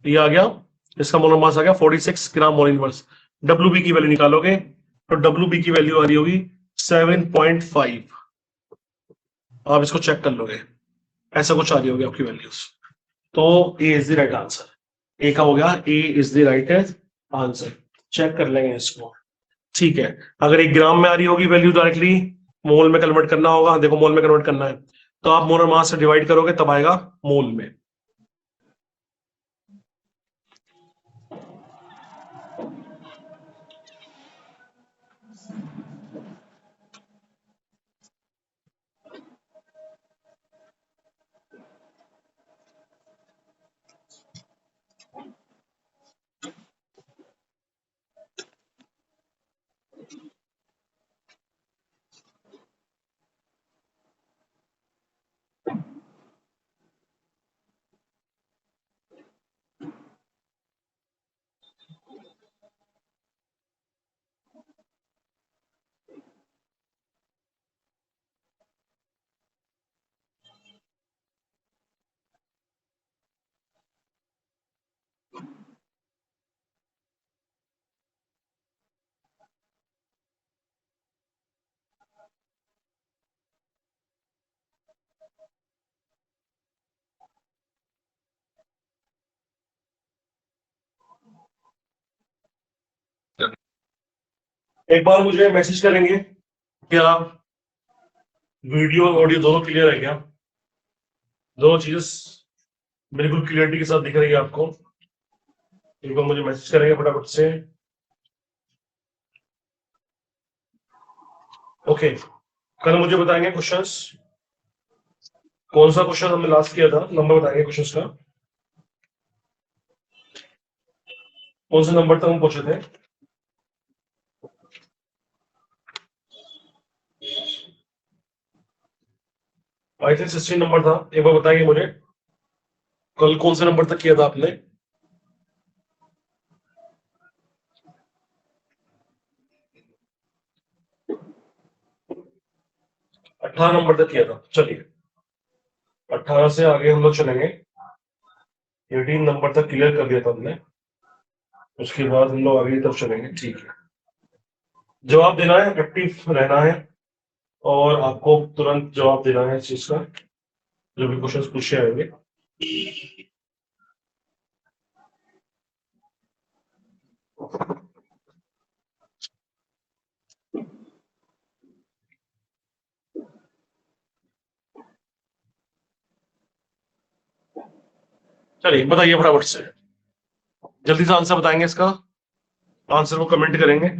ये आ गया, इसका मोलर मास आ गया 46 ग्राम मोल इनवर्स। डब्ल्यू बी की वैल्यू निकालोगे तो डब्ल्यू बी की वैल्यू आ रही होगी 7.5, आप इसको चेक कर लोगे, ऐसा कुछ आ रही होगी आपकी वैल्यूज। तो A is the right answer, A का हो गया, A is the right answer. Check कर लेंगे इसको। ठीक है, अगर 1 ग्राम में आ रही होगी वैल्यू डायरेक्टली मोल में कन्वर्ट करना होगा, देखो मोल में कन्वर्ट करना है तो आप मोलर मास से डिवाइड करोगे तब आएगा मोल में। एक बार मुझे मैसेज करेंगे क्या वीडियो और ऑडियो दोनों क्लियर है क्या, दोनों चीजें बिल्कुल क्लियरिटी के साथ दिख रही है आपको, एक बार मुझे मैसेज करेंगे फटाफट से। ओके, कल मुझे बताएंगे क्वेश्चंस, कौन सा क्वेश्चन हमने लास्ट किया था, नंबर बताएंगे क्वेश्चंस का, कौन से नंबर तक हम पहुंचे थे। आई थिंक 16 नंबर था, एक बार बताएंगे मुझे कल कौन से नंबर तक किया था आपने। 18 नंबर तक किया था, चलिए 18 से आगे हम लोग चलेंगे, 18 नंबर तक क्लियर कर दिया था हमने, उसके बाद हम लोग आगे की तरफ चलेंगे। ठीक है, जवाब देना है, एक्टिव रहना है, और आपको तुरंत जवाब देना है इस चीज का। जो भी क्वेश्चन पूछे आएंगे। चलिए बताइए फटाफट से, जल्दी से आंसर बताएंगे इसका, आंसर को कमेंट करेंगे।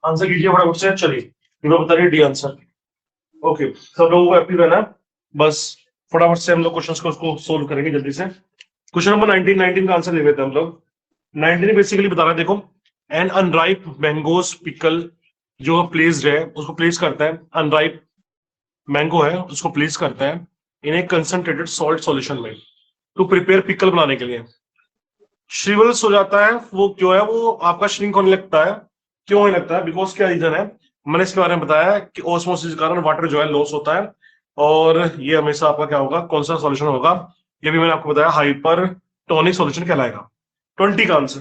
आंसर कीजिए फटाफट से। चलिए मैं बता रही डी आंसर। ओके, सब लोगों को एक्टिव रहना है। बस फटाफट से हम लोग क्वेश्चंस को उसको सोल्व करेंगे जल्दी से। क्वेश्चन नंबर 19 का आंसर ले लेते हैं हम लोग। 19 बेसिकली बता रहा है, देखो, एन अनराइप मैंगोस पिकल जो प्लेस्ड है उसको प्लेस करता है, अनराइप मैंगो है उसको प्लेस करता है इन ए कंसंट्रेटेड सॉल्ट सॉल्यूशन में टू प्रिपेयर पिकल बनाने के लिए। श्रिवल्स हो जाता है वो, जो है वो आपका श्रिंक होने लगता है। क्यों होने लगता है? बिकॉज क्या रीजन है, मैंने इसके बारे में बताया कि ओस्मोसिस के कारण वाटर जो है लॉस होता है, और ये हमेशा आपका क्या होगा, कौन सा सॉल्यूशन होगा, ये भी मैंने आपको बताया, हाइपर टोनिक सॉल्यूशन कहलाएगा। 20 का आंसर,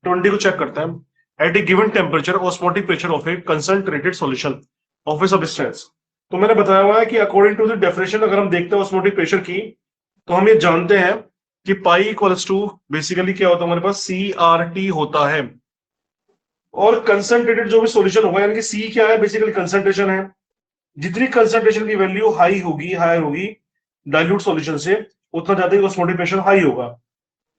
20 को चेक करते हैं। At a given temperature osmotic pressure of a concentrated solution of a substance. तो मैंने बताया हुआ है कि अकॉर्डिंग टू द डेफिनेशन अगर हम देखते हैं ऑस्मोटिक प्रेशर की, तो हम ये जानते हैं कि पाई इक्वल्स टू बेसिकली क्या होता है हमारे पास, सी आर टी होता है। और कंसंट्रेटेड जो भी सॉल्यूशन होगा, यानी कि सी क्या है, बेसिकली कंसंट्रेशन है। जितनी कंसंट्रेशन की वैल्यू हाई होगी, हायर होगी डाइल्यूट सॉल्यूशन से, उतना ज्यादा ही ऑस्मोटिक प्रेशर हाई होगा।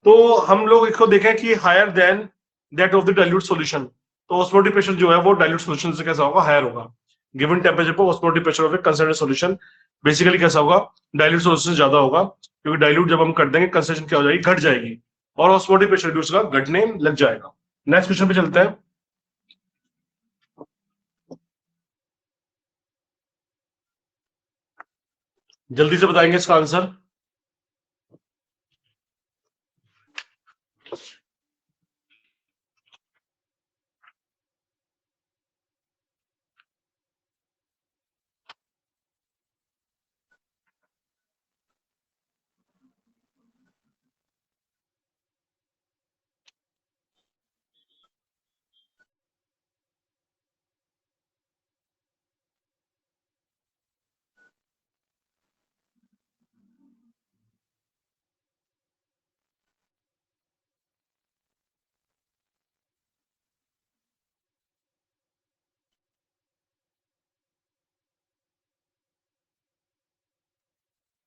तो हम लोग इसको देखें कि higher than that of the dilute solution, तो ऑस्मोटिक प्रेशर जो है वो डाइल्यूट सॉल्यूशन से कैसा होगा, हायर होगा। गिवन टेम्परेचर पर osmotic pressure of a concentrated solution basically कैसा होगा, डाइल्यूट सॉल्यूशन से ज्यादा होगा, क्योंकि डाइल्यूट जब हम कर देंगे कंसंट्रेशन क्या हो जाएगी, घट जाएगी, और ऑस्मोटिक प्रेशर भी उसका घटने लग जाएगा। नेक्स्ट क्वेश्चन पे चलते हैं। जल्दी से बताएंगे इसका आंसर।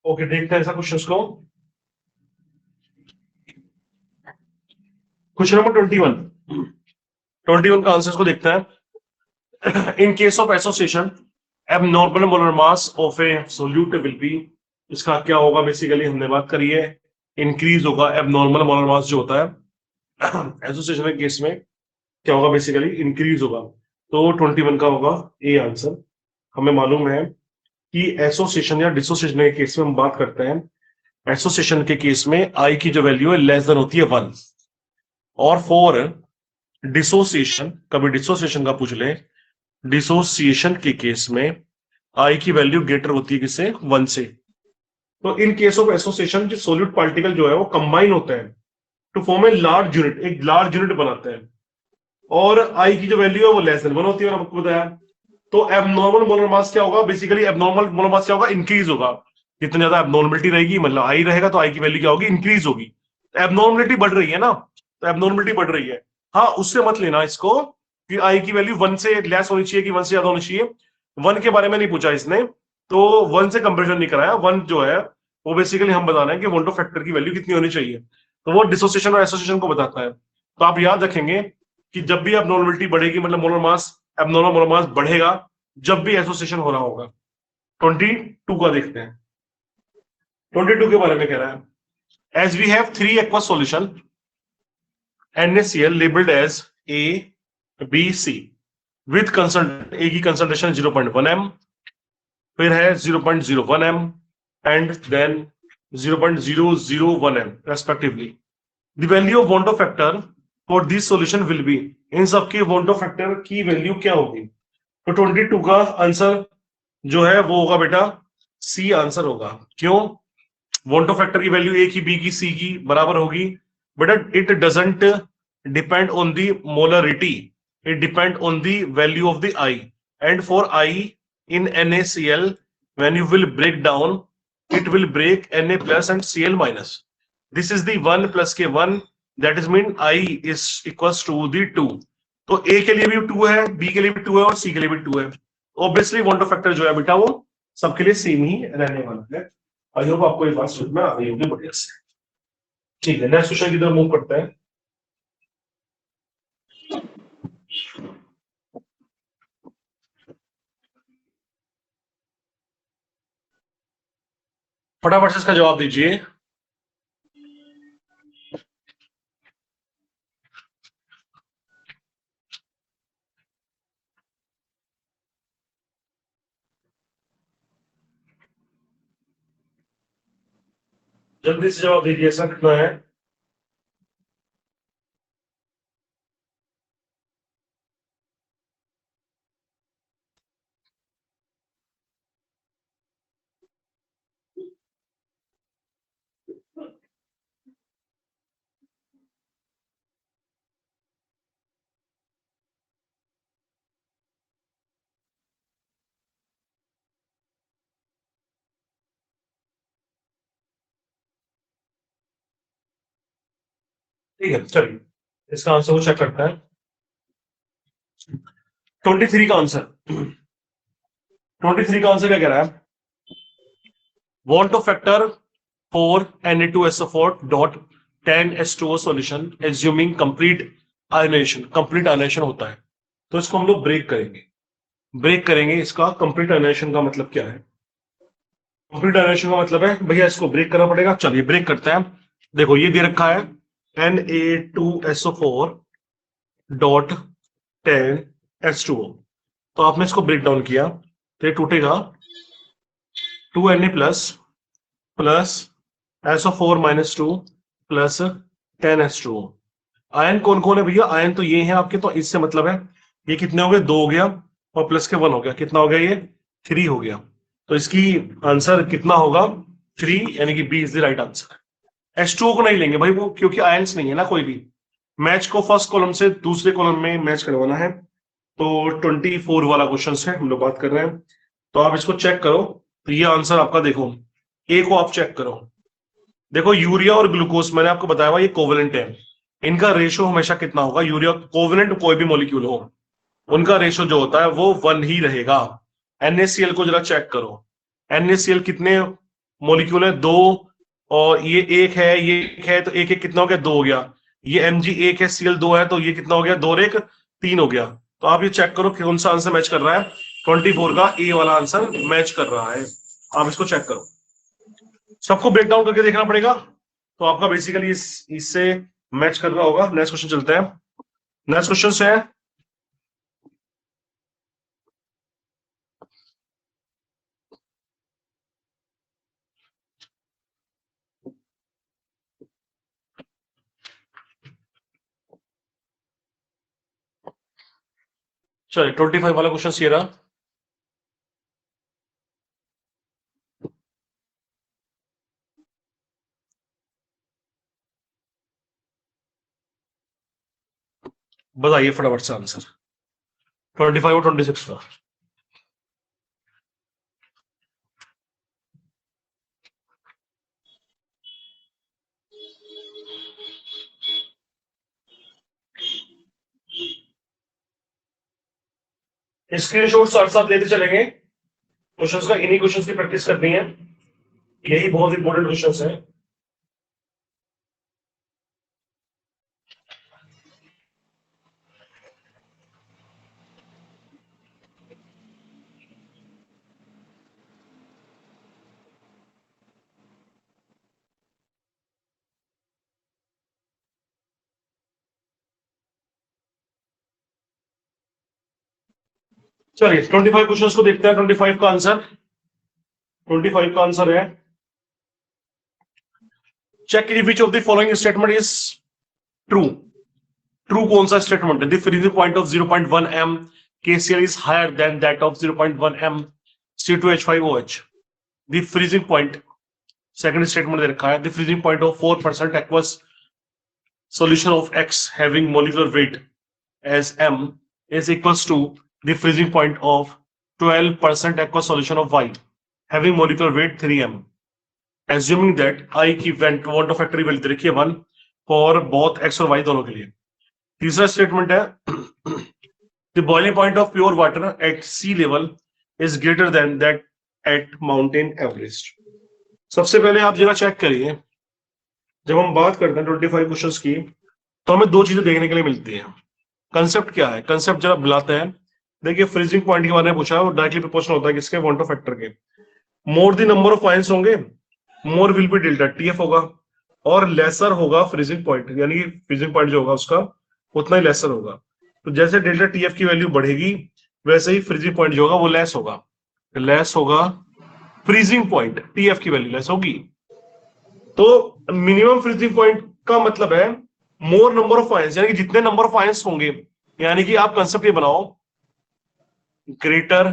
ओके, देखते हैं ऐसा क्वेश्चन को। क्वेश्चन नंबर 21, 21 का आंसर को देखते हैं। इन case of association abnormal molar mass of A solute will be, इसका क्या होगा, बेसिकली हमने बात करी है, इंक्रीज होगा। एबनॉर्मल मोलर मास जो होता है एसोसिएशन के केस में क्या होगा, बेसिकली इंक्रीज होगा। तो 21 का होगा ए आंसर। हमें मालूम है कि एसोसिएशन या डिसोसिएशन के केस में हम बात करते हैं, एसोसिएशन के केस में आई की जो वैल्यू है लेस देन होती है 1, और फॉर डिसोसिएशन, कभी डिसोसिएशन का पूछ ले, डिसोसिएशन के केस में आई की वैल्यू ग्रेटर होती है किससे, 1 से। तो इन केस ऑफ एसोसिएशन जो सोल्यूट पार्टिकल जो है वो कंबाइन होते हैं to form a large unit, एक लार्ज यूनिट बनाते हैं, और आई की जो वैल्यू है वो लेस देन 1 होती है, मैंने आपको बताया। तो एबनॉर्मल मोलर मास क्या होगा, बेसिकली एबनॉर्मल मोलर मास क्या होगा, इंक्रीज होगा। जितनी ज्यादा एबनॉर्मलिटी रहेगी, मतलब आई रहेगा, तो आई की वैल्यू क्या होगी, इंक्रीज होगी। एबनॉर्मलिटी बढ़ रही है ना, तो एबनॉर्मलिटी बढ़ रही है। हाँ, उससे मत लेना इसको कि आई की वैल्यू 1 से लेस होनी चाहिए कि 1 से ज्यादा होनी चाहिए। 1 के बारे में नहीं पूछा इसने, तो 1 से कंपेरिजन नहीं कराया। 1 जो है वो बेसिकली हम बताना है कि वोल्टो फैक्टर की वैल्यू कितनी होनी चाहिए, तो वो डिसोसिएशन और एसोसिएशन को बताता है। तो आप याद रखेंगे कि जब भी एबनॉर्मलिटी बढ़ेगी, मतलब molar mass, abnormal molar mass बढ़ेगा जब भी एसोसिएशन हो रहा होगा। 22 का देखते हैं। 22 के बारे में कह रहा है, as we have 3 aqueous solution, NaCl labeled as A, B, C with A की concentration 0.1 m, फिर है 0.01 m and then 0.001 m respectively. The value of Wonto factor for this solution will be, इन सबके Wonto factor की value क्या होगी? तो 22 का answer जो है वो होगा बेटा सी आंसर होगा. क्यों? वोंटो फैक्टर की वैल्यू ए की, बी की, सी की बराबर होगी. But it doesn't depend on the molarity, it depend on the value of the I. And for I in NaCl, when you will break down, it will break Na plus and Cl minus. This is the 1 plus के 1, that is mean I is equals to the 2. तो A के लिए भी 2 है, B के लिए भी 2 है और C के लिए भी 2 है. ऑब्वियसली वोंटो फैक्टर जो है बेटा वो सबके लिए सेम ही रहने वाला है. आई होप आपको ये बात समझ में आ गई होगी बढ़िया से. ठीक है, नेक्स्ट क्वेश्चन की तरफ मूव करते हैं. फटाफट से इसका जवाब दीजिए. जल्दी से जवाब दीजिए, ऐसा कितना है? ठीक है, चलिए इसका आंसर को चेक करते हैं. 23 का आंसर, 23 का आंसर क्या कह रहा है? वोंटो factor for Na2SO4 dot 10H2O solution assuming complete ionization. complete ionization होता है तो इसको हम लोग ब्रेक करेंगे. ब्रेक करेंगे, इसका कंप्लीट आयनाइजेशन का मतलब क्या है? कंप्लीट आयनाइजेशन का मतलब है भैया इसको ब्रेक करना पड़ेगा. चलिए ब्रेक करते हैं. देखो ये दे रखा है Na2SO4 डॉट 10H2O. तो आपने इसको ब्रेक डाउन किया तो ये टूटेगा 2Na plus plus SO4 minus 2 plus 10H2O. Ion कौन कौन है भैया? आयन तो ये है आपके, तो इससे मतलब है ये कितने हो गए? 2 हो गया और प्लस के 1 हो गया. कितना हो गया? ये 3 हो गया. तो इसकी आंसर कितना होगा? 3, यानी कि B is the right answer. H2O को नहीं लेंगे भाई वो, क्योंकि आयंस नहीं है ना कोई भी. मैच को फर्स्ट कॉलम से दूसरे कॉलम में मैच करवाना है. तो 24 वाला क्वेश्चन है हम लोग बात कर रहे हैं. तो आप इसको चेक करो. तो ये आंसर आपका देखो, ए को आप चेक करो. देखो यूरिया और ग्लूकोज मैंने आपको बताया हुआ ये कोवेलेंट है. इनका रेशो हमेशा कितना होगा? यूरिया कोवेलेंट कोई भी मॉलिक्यूल हो, उनका रेशो जो होता है वो 1 ही रहेगा. NaCl को जरा चेक करो. NaCl कितने मॉलिक्यूल है? 2. और ये एक है, ये एक है, तो एक एक कितना हो गया? 2 हो गया. ये Mg एक है, Cl 2 है, तो ये कितना हो गया? 2 और 1 3 हो गया. तो आप ये चेक करो कौन सा आंसर मैच कर रहा है. 24 का ए वाला आंसर मैच कर रहा है. आप इसको चेक करो, सबको ब्रेक डाउन करके देखना पड़ेगा. तो आपका बेसिकली इससे मैच कर रहा होगा. नेक्स्ट क्वेश्चन चलते हैं. नेक्स्ट क्वेश्चन है चलिए 25 वाला क्वेश्चन ये रहा. बताइए फटाफट से आंसर 25 और 26 का. स्क्रीनशॉट साथ साथ लेते चलेंगे. क्वेश्चंस का इन्हीं क्वेश्चंस की प्रैक्टिस करनी है. यही बहुत इंपॉर्टेंट क्वेश्चंस हैं. चलिए 25 क्वेश्चंस को देखते हैं। 25 का आंसर, 25 का आंसर है, check which of the following statement is true. True कौन सा स्टेटमेंट है? The freezing point of 0.1 m KCl is higher than that of 0.1 m C2H5OH। The freezing point, second statement दे रखा है, the freezing point of 4% aqueous solution of X having molecular weight as m is equals to the freezing point of 12% aqueous solution of Y having molecular weight 3m, assuming that I की want of factory value देखिए 1 for both X और Y दोनों के लिए। तीसरा statement है, the boiling point of pure water at sea level is greater than that at mountain Everest। सबसे पहले आप जरा चेक करिए, जब हम बात करते हैं 25 क्वेश्चंस की, तो हमें दो चीजें देखने के लिए मिलती हैं। कंसेप्ट क्या है? कंसेप्ट जरा बुलाते हैं। देखिए फ्रीजिंग पॉइंट के बारे में पूछा है, वो डायरेक्टली प्रोपोर्शनल होता है किसके? वांट ऑफ फैक्टर के। More the number of ions होंगे, more will be delta TF होगा, और लेसर होगा फ्रीजिंग पॉइंट, यानी कि फ्रीजिंग पॉइंट जो होगा उसका उतना ही लेसर होगा। तो जैसे डेल्टा TF की वैल्यू बढ़ेगी, वैसे ही फ्रीजिंग पॉइंट जो होगा वो लेस होगा। लेस होगा फ्रीजिंग पॉइंट, TF की वैल्यू लेस होगी। तो मिनिमम फ्रीजिंग पॉइंट का मतलब है मोर नंबर ऑफ आयंस, यानी कि जितने नंबर ऑफ आयंस होंगे, यानी कि आप कंसेप्ट ये बनाओ, ग्रेटर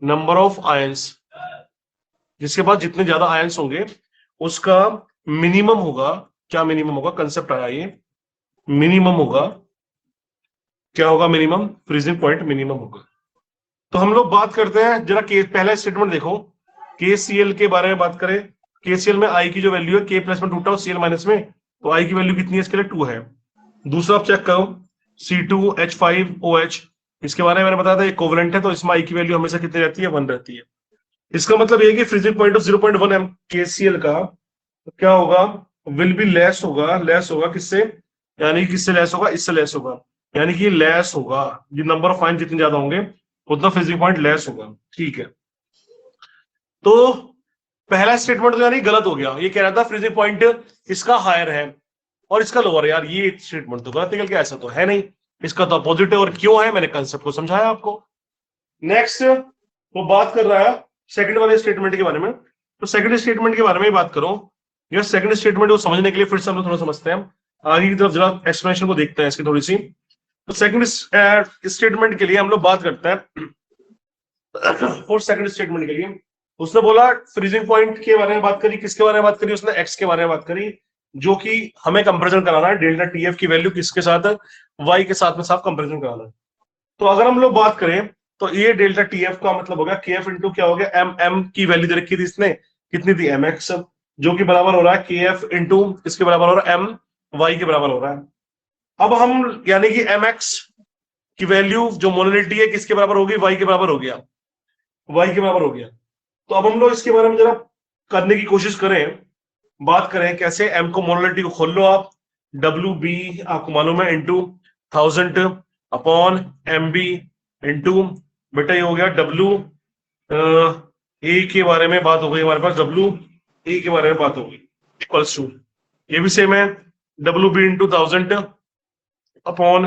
नंबर ऑफ आयंस, जिसके पास जितने ज्यादा आयंस होंगे उसका मिनिमम होगा। क्या मिनिमम होगा? कंसेप्ट आया ये, मिनिमम होगा। क्या होगा? मिनिमम फ्रीजिंग पॉइंट मिनिमम होगा। तो हम लोग बात करते हैं जरा पहला स्टेटमेंट देखो, KCl के बारे में बात करें। KCl में I की जो वैल्यू है, K प्लस में टूटा Cl माइनस में, तो I की वैल्यू कितनी है इसके लिए? 2 है। दूसरा आप चेक करो, C2H5OH, इसके बारे में मैंने बताया था ये कोवेलेंट है, तो इसमें I की वैल्यू हमेशा कितनी रहती है? 1 रहती है। इसका मतलब ये कि freezing point of 0.1 m KCl का तो क्या होगा? विल बी लेस होगा। लेस होगा किससे? यानी किससे लेस होगा? इससे लेस होगा, यानी कि लेस होगा। ये नंबर ऑफ आयन जितने ज्यादा होंगे उतना फ्रीजिंग पॉइंट लेस होगा। ठीक है, तो पहला स्टेटमेंट तो यानी गलत हो गया। ये कह रहा था फ्रीजिंग पॉइंट इसका हायर है और इसका लोअर है। यार ये स्टेटमेंट तो गलत निकल के, ऐसा तो है नहीं, इसका तो अपोजिट है। और क्यों है? मैंने कंसेप्ट को समझाया आपको। नेक्स्ट वो बात कर रहा है सेकंड वाले स्टेटमेंट के बारे में। तो सेकंड स्टेटमेंट के बारे में बात करो। यह सेकंड स्टेटमेंट को समझने के लिए फिर से हम लोग थोड़ा समझते हैं, आगे की तरफ जरा एक्सप्लेनेशन को देखते हैं इसकी थोड़ी सी। तो सेकंड स्टेटमेंट के लिए हम लोग बात करते हैं। फोर्थ सेकंड स्टेटमेंट के लिए उसने बोला फ्रीजिंग पॉइंट के बारे में बात करी। किसके बारे में बात करी? उसने एक्स के बारे में बात करी, जो कि हमें कंपेरिजन कराना है डेल्टा TF की वैल्यू किसके साथ? वाई के साथ में साफ कंपेरिजन कराना है। तो अगर हम लोग बात करें तो ये डेल्टा TF का मतलब हो गया KF इंटू क्या हो गया? M की वैल्यू दे रखी थी इसने, कितनी थी? MX, जो कि बराबर हो रहा है KF इंटू इसके बराबर हो रहा है MY के बराबर हो रहा है। अब हम यानी कि MX की वैल्यू जो मोलरिटी है किसके बराबर होगी? Y के बराबर हो गया, Y के बराबर हो गया। तो अब हम लोग इसके बारे में जरा करने की कोशिश करें, बात करें कैसे। M को मोलरिटी को खोल लो आप, WB आपको मालूम है इंटू 1000 अपॉन MB इंटू बेटा ये हो गया W A के बारे में बात हो गई हमारे पास, W A के बारे में बात हो गई इक्वल्स टू, ये भी सेम है WB into 1000 upon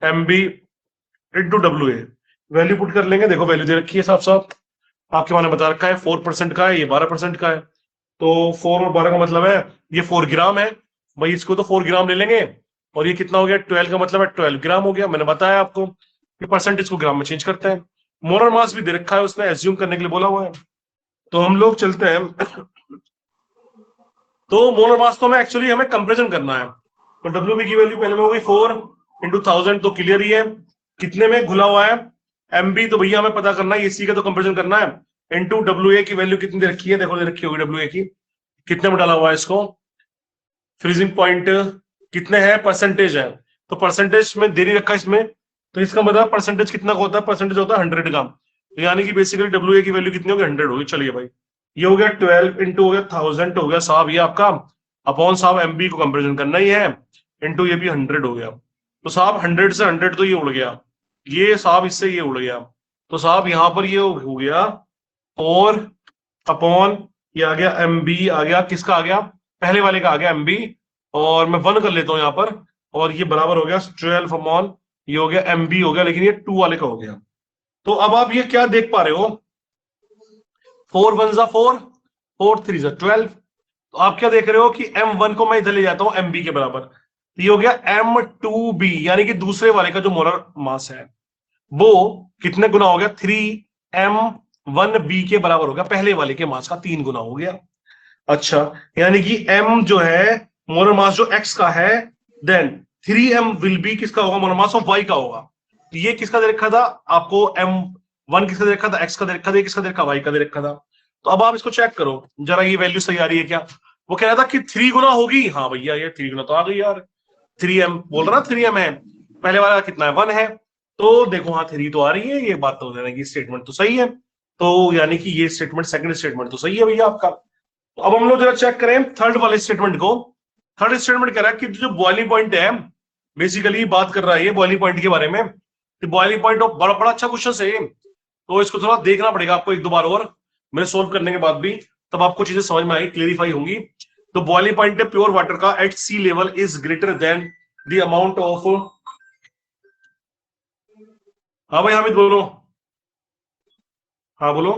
MB into WA। Value put कर लेंगे। देखो वैल्यू दे रखी है साफ साफ, आपके मैंने बता रखा है 4% का है, ये 12% का है। तो 4 और 12 का मतलब है ये 4 ग्राम है भाई, इसको तो 4 ग्राम ले लेंगे। और ये कितना हो गया? 12 का मतलब है 12 ग्राम हो गया। मैंने बताया आपको कि परसेंटेज को ग्राम में चेंज करते हैं। मोलर मास भी दे रखा है उसने, एज्यूम करने के लिए बोला हुआ है। तो हम लोग चलते हैं। तो मोलर मास तो हमें एक्चुअली हमें कंपेरिजन करना है। तो WB की वैल्यू पहले में होगी 4 इंटू 1000, तो क्लियर ही है कितने में घुला हुआ है। MB तो भैया हमें पता करना है, इसी का तो कंपेरिजन करना है। इंटू WA की वैल्यू कितनी दे रखी है? देखो दे रखी होगी WA की, कितने में डाला हुआ है इसको? फ्रीजिंग पॉइंट कितने हैं? परसेंटेज है, तो परसेंटेज में दे नहीं रखा इसमें, तो इसका मतलब परसेंटेज कितना होता है? परसेंटेज होता है 100 का। तो यानी कि बेसिकली WA की वैल्यू कितनी होगी? 100 होगी। चलिए भाई, ये हो गया 12 इंटू हो गया 1000 हो गया साहब ये आपका, अपॉन साहब MB को कंपेरिजन करना ही है, इंटू ये भी 100 हो गया। तो साहब 100 से 100 तो ये उड़ गया, ये साहब इससे ये उड़ गया। तो साहब यहां पर ये हो गया 4 अपॉन ये आ गया MB आ गया, किसका आ गया? पहले वाले का आ गया MB, और मैं 1 कर लेता हूं यहां पर, और ये बराबर हो गया 12 अपॉन ये हो गया MB हो गया, लेकिन ये 2 वाले का हो गया। तो अब आप ये क्या देख पा रहे हो, 4 वन जा 4, 4 3 जा 12। तो आप क्या देख रहे हो कि M1 को मैं इधर ले जाता हूं MB के बराबर, तो ये हो गया M2B, यानी कि दूसरे वाले का जो मोलर मास है वो कितने गुना हो गया, 3M1B के बराबर हो गया, पहले वाले के मास का 3 गुना हो गया। अच्छा, यानी कि M जो है मोलर मास जो X का है, देन 3M विल बी किसका होगा, मोलर मास ऑफ Y का होगा। तो ये किसका दे रखा था आपको, M1 किसका दे रखा था, X का दे रखा था, ये किसका दे रखा, Y का दे रखा था। तो अब आप इसको चेक करो जरा, ये वैल्यू सही आ रही है क्या। वो कह रहा था कि 3 गुना होगी, हाँ भैया ये 3 गुना तो आ गई यार, 3M बोल रहा ना, 3M है, पहले वाला कितना है 1 है, तो देखो हाँ 3 तो आ रही है, ये बात तो देना की स्टेटमेंट तो सही है। तो यानी कि ये स्टेटमेंट, सेकंड स्टेटमेंट तो सही है भैया आपका। तो अब हम लोग जरा चेक करें थर्ड वाले स्टेटमेंट को। थर्ड स्टेटमेंट कह रहा है कि जो बॉइलिंग पॉइंट है, बेसिकली बात कर रहा है ये बॉइलिंग पॉइंट के बारे में, कि बॉइलिंग पॉइंट ऑफ, बड़ा बड़ा अच्छा क्वेश्चन है ये, तो इसको थोड़ा देखना पड़ेगा आपको एक दो बार और, मेरे सोल्व करने के बाद भी, तब आपको चीजें समझ में आएगी, क्लियरिफाई होंगी। तो बॉइलिंग पॉइंट है प्योर वाटर का at sea level is greater than the amount of, हाँ भाई हामिद बोलो, हाँ बोलो।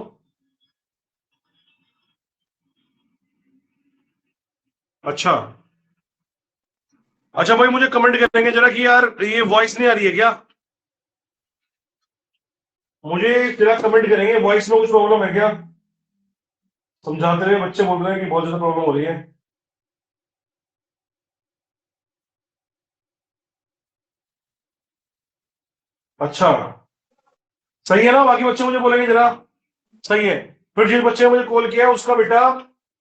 अच्छा, अच्छा भाई मुझे कमेंट करेंगे जरा कि यार ये वॉइस नहीं आ रही है क्या, मुझे जरा कमेंट करेंगे वॉइस में कुछ प्रॉब्लम है क्या। समझाते रहे बच्चे बोल रहे हैं कि बहुत ज्यादा प्रॉब्लम हो रही है। अच्छा, सही है ना, बाकी बच्चे मुझे बोलेंगे जरा, सही है। फिर जिस बच्चे ने मुझे कॉल किया उसका बेटा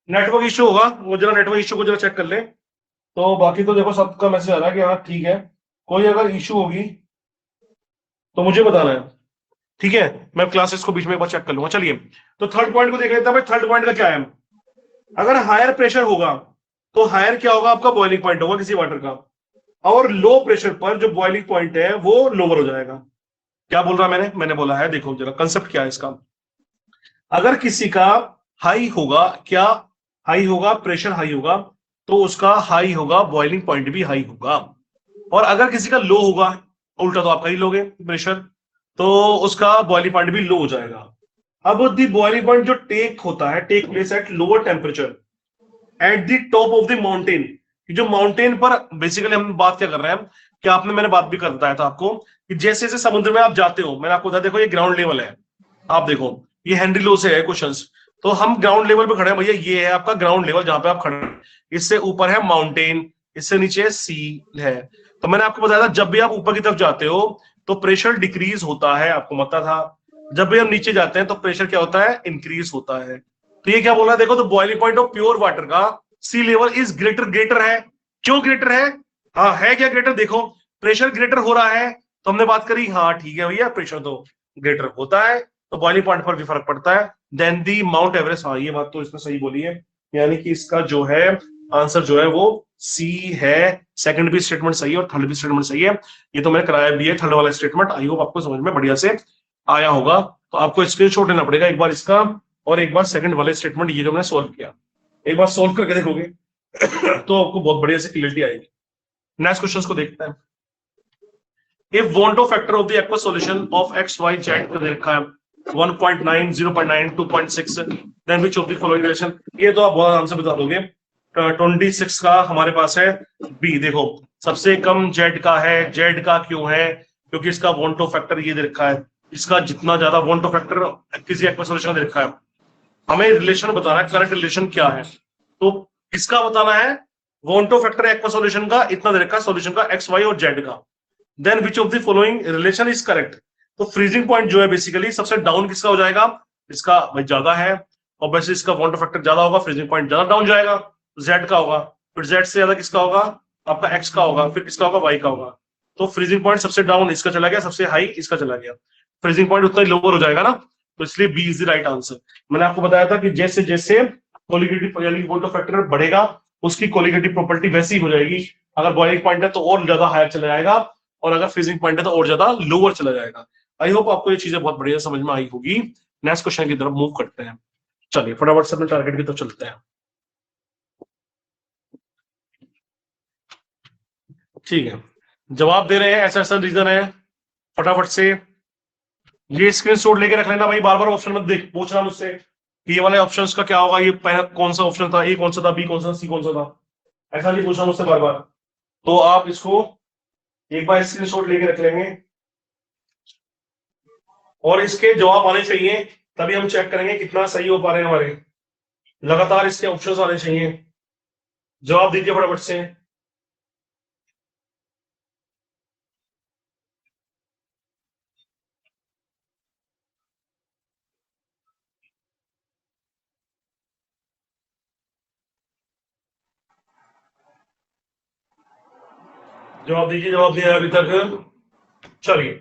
नेटवर्क इश्यू होगा, वो जरा नेटवर्क इश्यू को जरा चेक कर ले। तो बाकी तो देखो सबका मैसेज आ रहा है कि हाँ ठीक है, कोई अगर इश्यू होगी तो मुझे बताना है, ठीक है। मैं क्लासेस को बीच में एक बार चेक कर लूंगा। चलिए, तो थर्ड पॉइंट को देख लेते हैं भाई, थर्ड पॉइंट का क्या है। अगर हायर प्रेशर होगा तो हायर क्या होगा आपका, बॉइलिंग पॉइंट होगा किसी वाटर का, और लो प्रेशर पर जो बॉइलिंग पॉइंट है वो लोअर हो जाएगा। क्या बोल रहा मैंने बोला है, देखो जरा कंसेप्ट क्या है इसका। अगर किसी का हाई होगा, क्या हाई होगा, प्रेशर हाई होगा, तो उसका हाई होगा, बॉइलिंग पॉइंट भी हाई होगा। और अगर किसी का लो होगा, उल्टा तो आप ही लोगे प्रेशर, तो उसका बॉइलिंग पॉइंट भी लो हो जाएगा। अब दी बॉइलिंग पॉइंट जो टेक होता है, take place at lower temperature at the top of the mountain. जो माउंटेन पर बेसिकली हम बात क्या कर रहे हैं, कि आपने, मैंने बात भी कर बताया था आपको, कि जैसे जैसे समुद्र में आप जाते हो, मैंने आपको बताया, देखो ये ग्राउंड लेवल है, आप देखो ये हेनरी लो से है क्वेश्चंस, तो हम ग्राउंड लेवल पे खड़े हैं भैया, ये है आपका ग्राउंड लेवल जहां पे आप खड़े हैं, इससे ऊपर है माउंटेन, इससे नीचे सी है। तो मैंने आपको बताया था जब भी आप ऊपर की तरफ जाते हो तो प्रेशर डिक्रीज होता है, आपको पता था, जब भी हम नीचे जाते हैं तो प्रेशर क्या होता है, इंक्रीज होता है। तो ये क्या बोल रहा है, देखो तो boiling point of pure water का सी लेवल इज ग्रेटर, ग्रेटर है, क्यों ग्रेटर है, हाँ है क्या ग्रेटर, देखो प्रेशर ग्रेटर हो रहा है, तो हमने बात करी, हाँ ठीक है भैया प्रेशर तो ग्रेटर होता है, तो बॉइलिंग पॉइंट पर भी फर्क पड़ता है। देन दी माउंट एवरेस्ट, हाँ ये बात तो इसमें सही बोली है, यानी कि इसका जो है आंसर जो है वो सी है। सेकंड भी स्टेटमेंट सही है और थर्ड भी स्टेटमेंट सही है, ये तो मैंने कराया भी है थर्ड वाला स्टेटमेंट, आई होप आपको समझ में बढ़िया से आया होगा। तो आपको स्क्रीनशॉट लेना पड़ेगा एक बार इसका, और एक बार सेकंड वाले स्टेटमेंट ये जो मैंने सोल्व किया, एक बार सोल्व करके देखोगे तो आपको बहुत बढ़िया से क्लियरिटी आएगी। नेक्स्ट क्वेश्चन को देखते हैं। If Wonto factor of the aqueous solution of x, y, z का दे रखा है 1.9, 0.9, 2.6, then which of the following relation, ये तो आप बहुत आराम से बता दोगे। 26 का हमारे पास है बी, देखो सबसे कम जेड का है, जेड का क्यों है, क्योंकि इसका वोंटो फैक्टर ये दे रखा है, इसका जितना ज्यादा वोंटो फैक्टर किसी एक्वस सॉल्यूशन दे रखा है, हमें रिलेशन बताना है, करंट रिलेशन क्या है, तो इसका बताना है, वोंटो फैक्टर एक्वस सॉल्यूशन का इतना दे रखा है, सॉल्यूशन का एक्स, वाई और जेड का, then which of the following relation is correct. तो फ्रीजिंग पॉइंट जो है बेसिकली सबसे डाउन किसका हो जाएगा, इसका भाई ज्यादा है, और वैसे इसका वॉन्ट फैक्टर ज्यादा होगा, फ्रीजिंग पॉइंट ज्यादा डाउन जाएगा, जेड का होगा, फिर जेड से ज्यादा किसका होगा, आपका एक्स का होगा, फिर किसका होगा, वाई का होगा। तो फ्रीजिंग पॉइंट सबसे डाउन इसका चला गया, सबसे हाई इसका चला गया, फ्रीजिंग पॉइंट उतना ही लोअर हो जाएगा ना, तो इसलिए B is the right answer. मैंने आपको बताया था कि जैसे जैसे कोलिगेटिव यानी वोल्ट फैक्टर बढ़ेगा उसकी कोलिगेटिव प्रॉपर्टी वैसी हो जाएगी, अगर बॉइलिंग पॉइंट है तो और ज्यादा हायर चला जाएगा, और अगर फ्रीजिंग पॉइंट है तो और ज्यादा लोअर चला जाएगा। आई होप आपको ये चीजें बहुत बढ़िया समझ में आई होगी। नेक्स्ट क्वेश्चन की तरफ मूव करते हैं, चलिए फटाफट से अपने टारगेट की तरफ चलते हैं। ठीक है, जवाब दे रहे हैं, ऐसा ऐसा रीजन है, फटाफट से ये स्क्रीनशॉट लेके रख लेना भाई, बार बार ऑप्शन मत देख पूछना मुझसे कि ये वाले ऑप्शंस का क्या होगा, ये पहला कौन सा ऑप्शन था, ए कौन सा था, बी कौन सा, सी कौन सा था, ऐसा नहीं पूछना मुझसे बार बार। तो आप इसको एक बार स्क्रीनशॉट लेके रख लेंगे और इसके जवाब आने चाहिए, तभी हम चेक करेंगे कितना सही हो पा रहे हैं हमारे। लगातार इसके ऑप्शंस आने चाहिए। जवाब दीजिए फटाफट से। जवाब दीजिए, जवाब दिया अभी तक। चलिए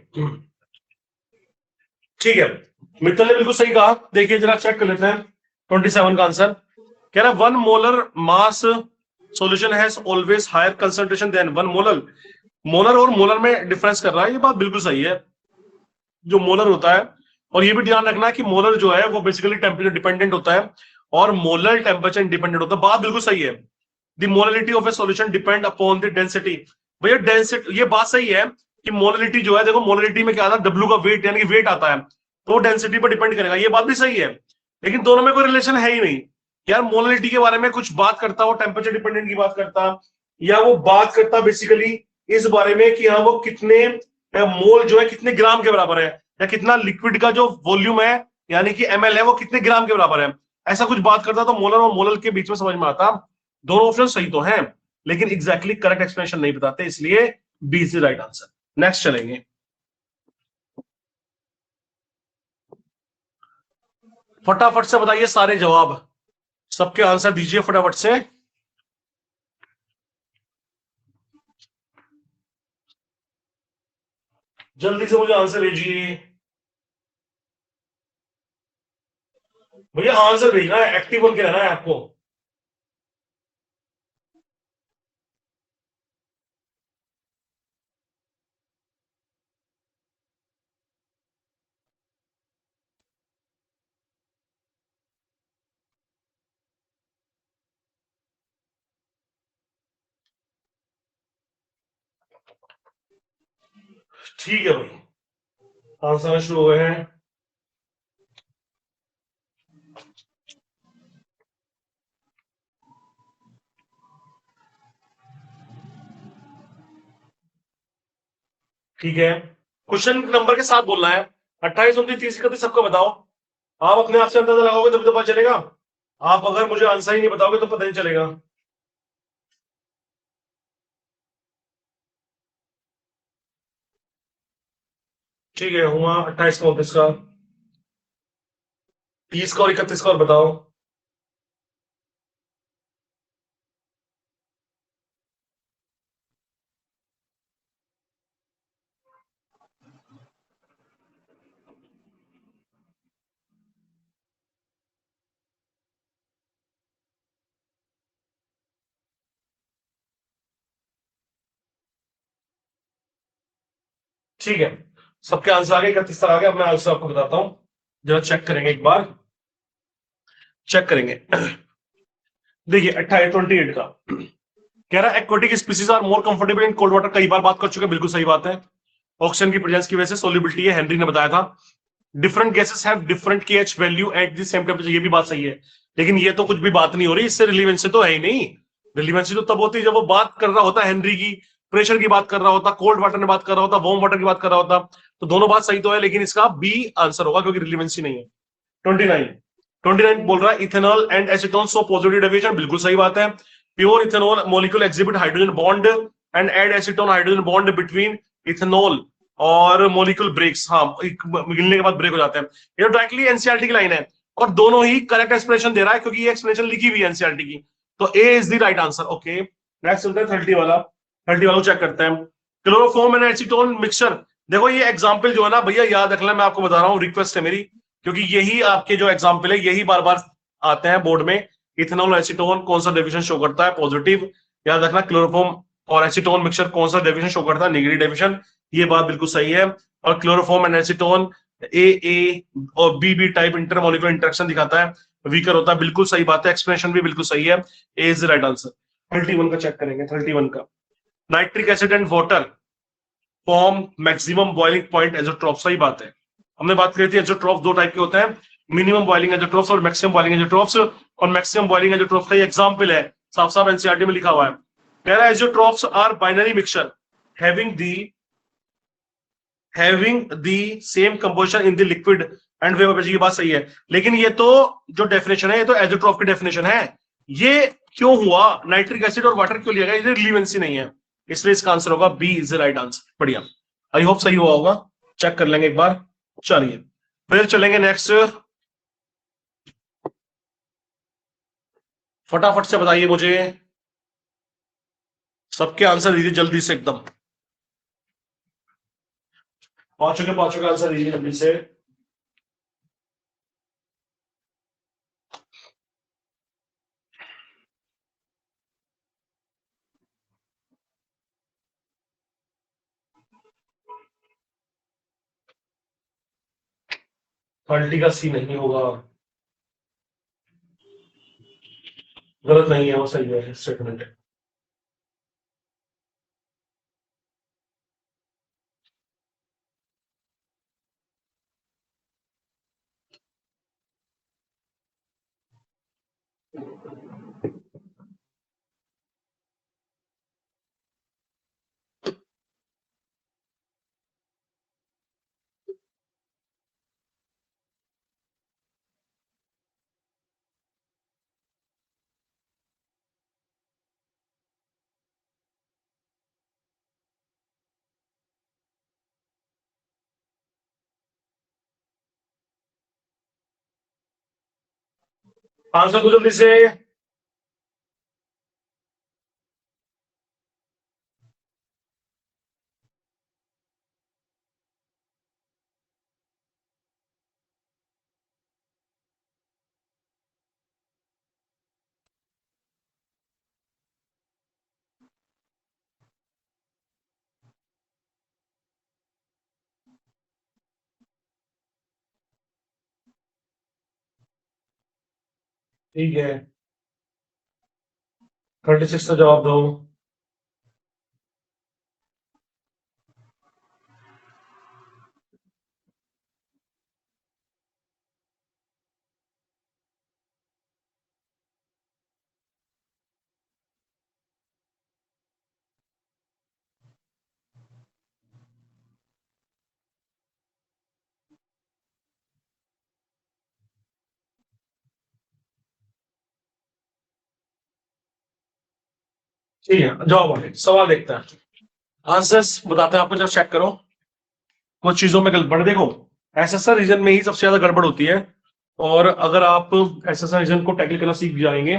ठीक है, मित्तल ने बिल्कुल सही कहा। देखिए जरा चेक कर लेते हैं 27 का आंसर। कह रहा one molar mass solution has always higher concentration than one molar. Molar और मोलर में डिफरेंस कर रहा है, ये बात बिल्कुल सही है। जो मोलर होता है, और ये भी ध्यान रखना है कि मोलर जो है वो बेसिकली टेम्परेचर डिपेंडेंट होता है और मोलर टेम्परेचर इंडिपेंडेंट होता है। बात बिल्कुल सही है। The molarity of A solution depend upon the density. भैया डेंसिटी, ये बात सही है कि मोलरिटी जो है, देखो मोलरिटी में क्या आता है, डब्ल्यू का वेट यानी कि वेट आता है, तो डेंसिटी पर डिपेंड करेगा, ये बात भी सही है। लेकिन दोनों में कोई रिलेशन है ही नहीं। यार मोलरिटी के बारे में कुछ बात करता, वो टेम्परेचर डिपेंडेंट की बात करता, या वो बात करता बेसिकली इस बारे में कि हाँ वो कितने मोल जो है कितने ग्राम के बराबर है, या कितना लिक्विड का जो वॉल्यूम है यानी कि एमएल है वो कितने ग्राम के बराबर है, ऐसा कुछ बात करता तो मोलर और मोलर के बीच में समझ में आता। दोनों ऑप्शन सही तो हैं लेकिन एग्जैक्टली करेक्ट एक्सप्लेनेशन नहीं बताते, इसलिए B is the right answer. Next चलेंगे। फटाफट से बताइए सारे जवाब, सबके आंसर दीजिए फटाफट से। जल्दी से मुझे आंसर भेजिए भैया, आंसर भेजना है, एक्टिव बन के रहना है आपको। ठीक है भाई, आंसर शुरू हो गए हैं। ठीक है, क्वेश्चन नंबर के साथ बोलना है। 28, 29, 30, 31 सबको बताओ। आप अपने आप से अंदाजा लगाओगे तभी तो पता चलेगा। आप अगर मुझे आंसर ही नहीं बताओगे तो पता नहीं चलेगा। ठीक है, हुआ 28 का, 29 का, 30 का और 31 का, और बताओ। ठीक है, सबके आंसर आ गए, 31 तक आ गया। अब मैं आंसर आपको बताता हूं, जरा चेक करेंगे एक बार, चेक करेंगे। देखिए 28, 28 का कह रहा है aquatic species are more comfortable in cold water. कई बार बात कर चुके हैं, बिल्कुल सही बात है। ऑक्सीजन की प्रेजेंस की वजह से सोल्युबिलिटी है, हेनरी ने बताया था। Different gases have different KH value at the same temperature, ये भी बात सही है। लेकिन ये तो कुछ भी बात नहीं हो रही, इससे रिलीवेंसी तो है ही नहीं। रिलीवेंसी तो तब होती है जब वो बात कर रहा होता है हेनरी की, प्रेशर की बात कर रहा होता, कोल्ड वाटर में बात कर रहा होता, वार्म वाटर की बात कर रहा होता। तो दोनों बात सही तो है, लेकिन इसका बी आंसर होगा क्योंकि रिलीवेंसी नहीं है। 29, 29 बोल रहा है ethanol and acetone so positive deviation, बिल्कुल सही बात है। Pure ethanol molecule exhibit hydrogen bond and add acetone hydrogen bond between ethanol और मॉलिक्यूल ब्रेक्स, हाँ मिलने के बाद ब्रेक हो जाते हैं। ये डायरेक्टली एनसीईआरटी की लाइन है और दोनों ही करेक्ट एक्सप्लेनेशन दे रहा है क्योंकि ये एक्सप्लेनेशन लिखी हुई है एनसीईआरटी की। तो A is the right answer. Okay, next चलते हैं 30 वाला। 30 वाला चेक करते हैं। Chloroform and acetone mixture. देखो ये एग्जांपल जो है ना भैया, याद रखना, मैं आपको बता रहा हूँ, रिक्वेस्ट है मेरी, क्योंकि यही आपके जो एग्जाम्पल है यही बार बार आते हैं बोर्ड में। इथेनॉल एसीटोन कौन सा डेविएशन शो करता है, पॉजिटिव। याद रखना क्लोरोफॉर्म और एसीटोन मिक्सचर कौन सा डेविएशन शो करता है, नेगेटिव डेविएशन। ये बात बिल्कुल सही है। और क्लोरोफॉर्म एंड एसीटोन ए और बी टाइप इंटरमोलिकुलर इंटरेक्शन दिखाता है, वीकर होता है, बिल्कुल सही बात है। एक्सप्लेनेशन भी बिल्कुल सही है, A is the right answer. 31 का चेक करेंगे, 31 का। Nitric acid and water form maximum boiling point azeotrope, सही बात है। हमने बात करी थी एज़ोट्रॉफ्स दो टाइप के होते हैं, मिनिमम बॉइलिंग एज़ोट्रॉफ्स और मैक्सिमम बॉइलिंग एज़ोट्रॉफ्स। और मैक्सिमम बॉइलिंग एज़ोट्रॉफ्स का एग्जांपल है, साफ साफ एनसीईआरटी में लिखा हुआ है, कह रहा है azeotropes are binary mixture having the same composition in the liquid and vapour. की बात सही है, लेकिन ये तो जो डेफिनेशन है ये तो एज़ोट्रॉफ की डेफिनेशन है, ये क्यों हुआ, नाइट्रिक एसिड और वाटर क्यों लिया गया, ये रिलेवेंसी नहीं है, इसलिए इसका आंसर होगा B is the right answer. बढ़िया, आई होप सही हुआ होगा, चेक कर लेंगे एक बार। चलिए फिर चलेंगे नेक्स्ट, फटाफट से बताइए मुझे, सबके आंसर दीजिए जल्दी से एकदम, पांचों के आंसर दीजिए जल्दी से। क्वालिटी का सी नहीं होगा, गलत नहीं है, वो सही है स्टेटमेंट। आंसर को जल्दी से। ठीक है, 36 का जवाब दो। ठीक है, जवाब आगे सवाल देखते हैं, आंसर्स बताते हैं आपको, जब चेक करो कुछ चीजों में गड़बड़। देखो एसएसआर रीजन में ही सबसे ज्यादा गड़बड़ होती है, और अगर आप एसएसआर रीजन को टैकल करना सीख जाएंगे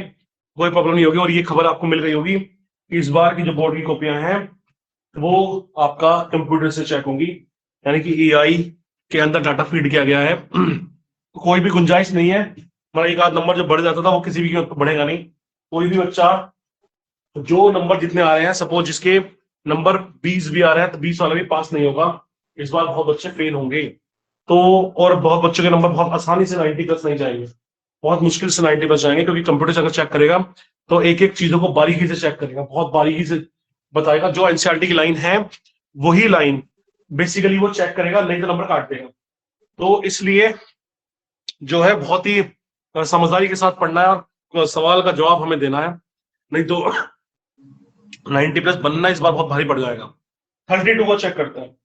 कोई प्रॉब्लम नहीं होगी। और ये खबर आपको मिल गई होगी कि इस बार की जो बोर्ड की कॉपियां हैं वो आपका कंप्यूटर से चेक होंगी, यानी कि एआई के अंदर डाटा फीड किया गया है। कोई भी गुंजाइश नहीं है, मतलब एक आध नंबर जो बढ़ जाता था वो किसी भी कीमत पर बढ़ेगा नहीं। कोई भी बच्चा, जो नंबर जितने आ रहे हैं, सपोज जिसके नंबर 20 भी आ रहे हैं तो 20 वाला भी पास नहीं होगा, इस बार बहुत बच्चे फेल होंगे। तो और बहुत बच्चों के नंबर बहुत आसानी से 90 प्लस नहीं जाएंगे, बहुत मुश्किल से 90 प्लस जाएंगे, क्योंकि कंप्यूटर से अगर चेक करेगा तो एक एक चीजों को बारीकी से चेक करेगा, बहुत बारीकी से बताएगा, जो एनसीईआरटी की लाइन है वही लाइन बेसिकली वो चेक करेगा, नहीं तो नंबर काट देगा। तो इसलिए जो है बहुत ही समझदारी के साथ पढ़ना है और सवाल का जवाब हमें देना है, नहीं तो 90 प्लस बनना इस बार बहुत भारी पड़ जाएगा। 32 को चेक करते हैं,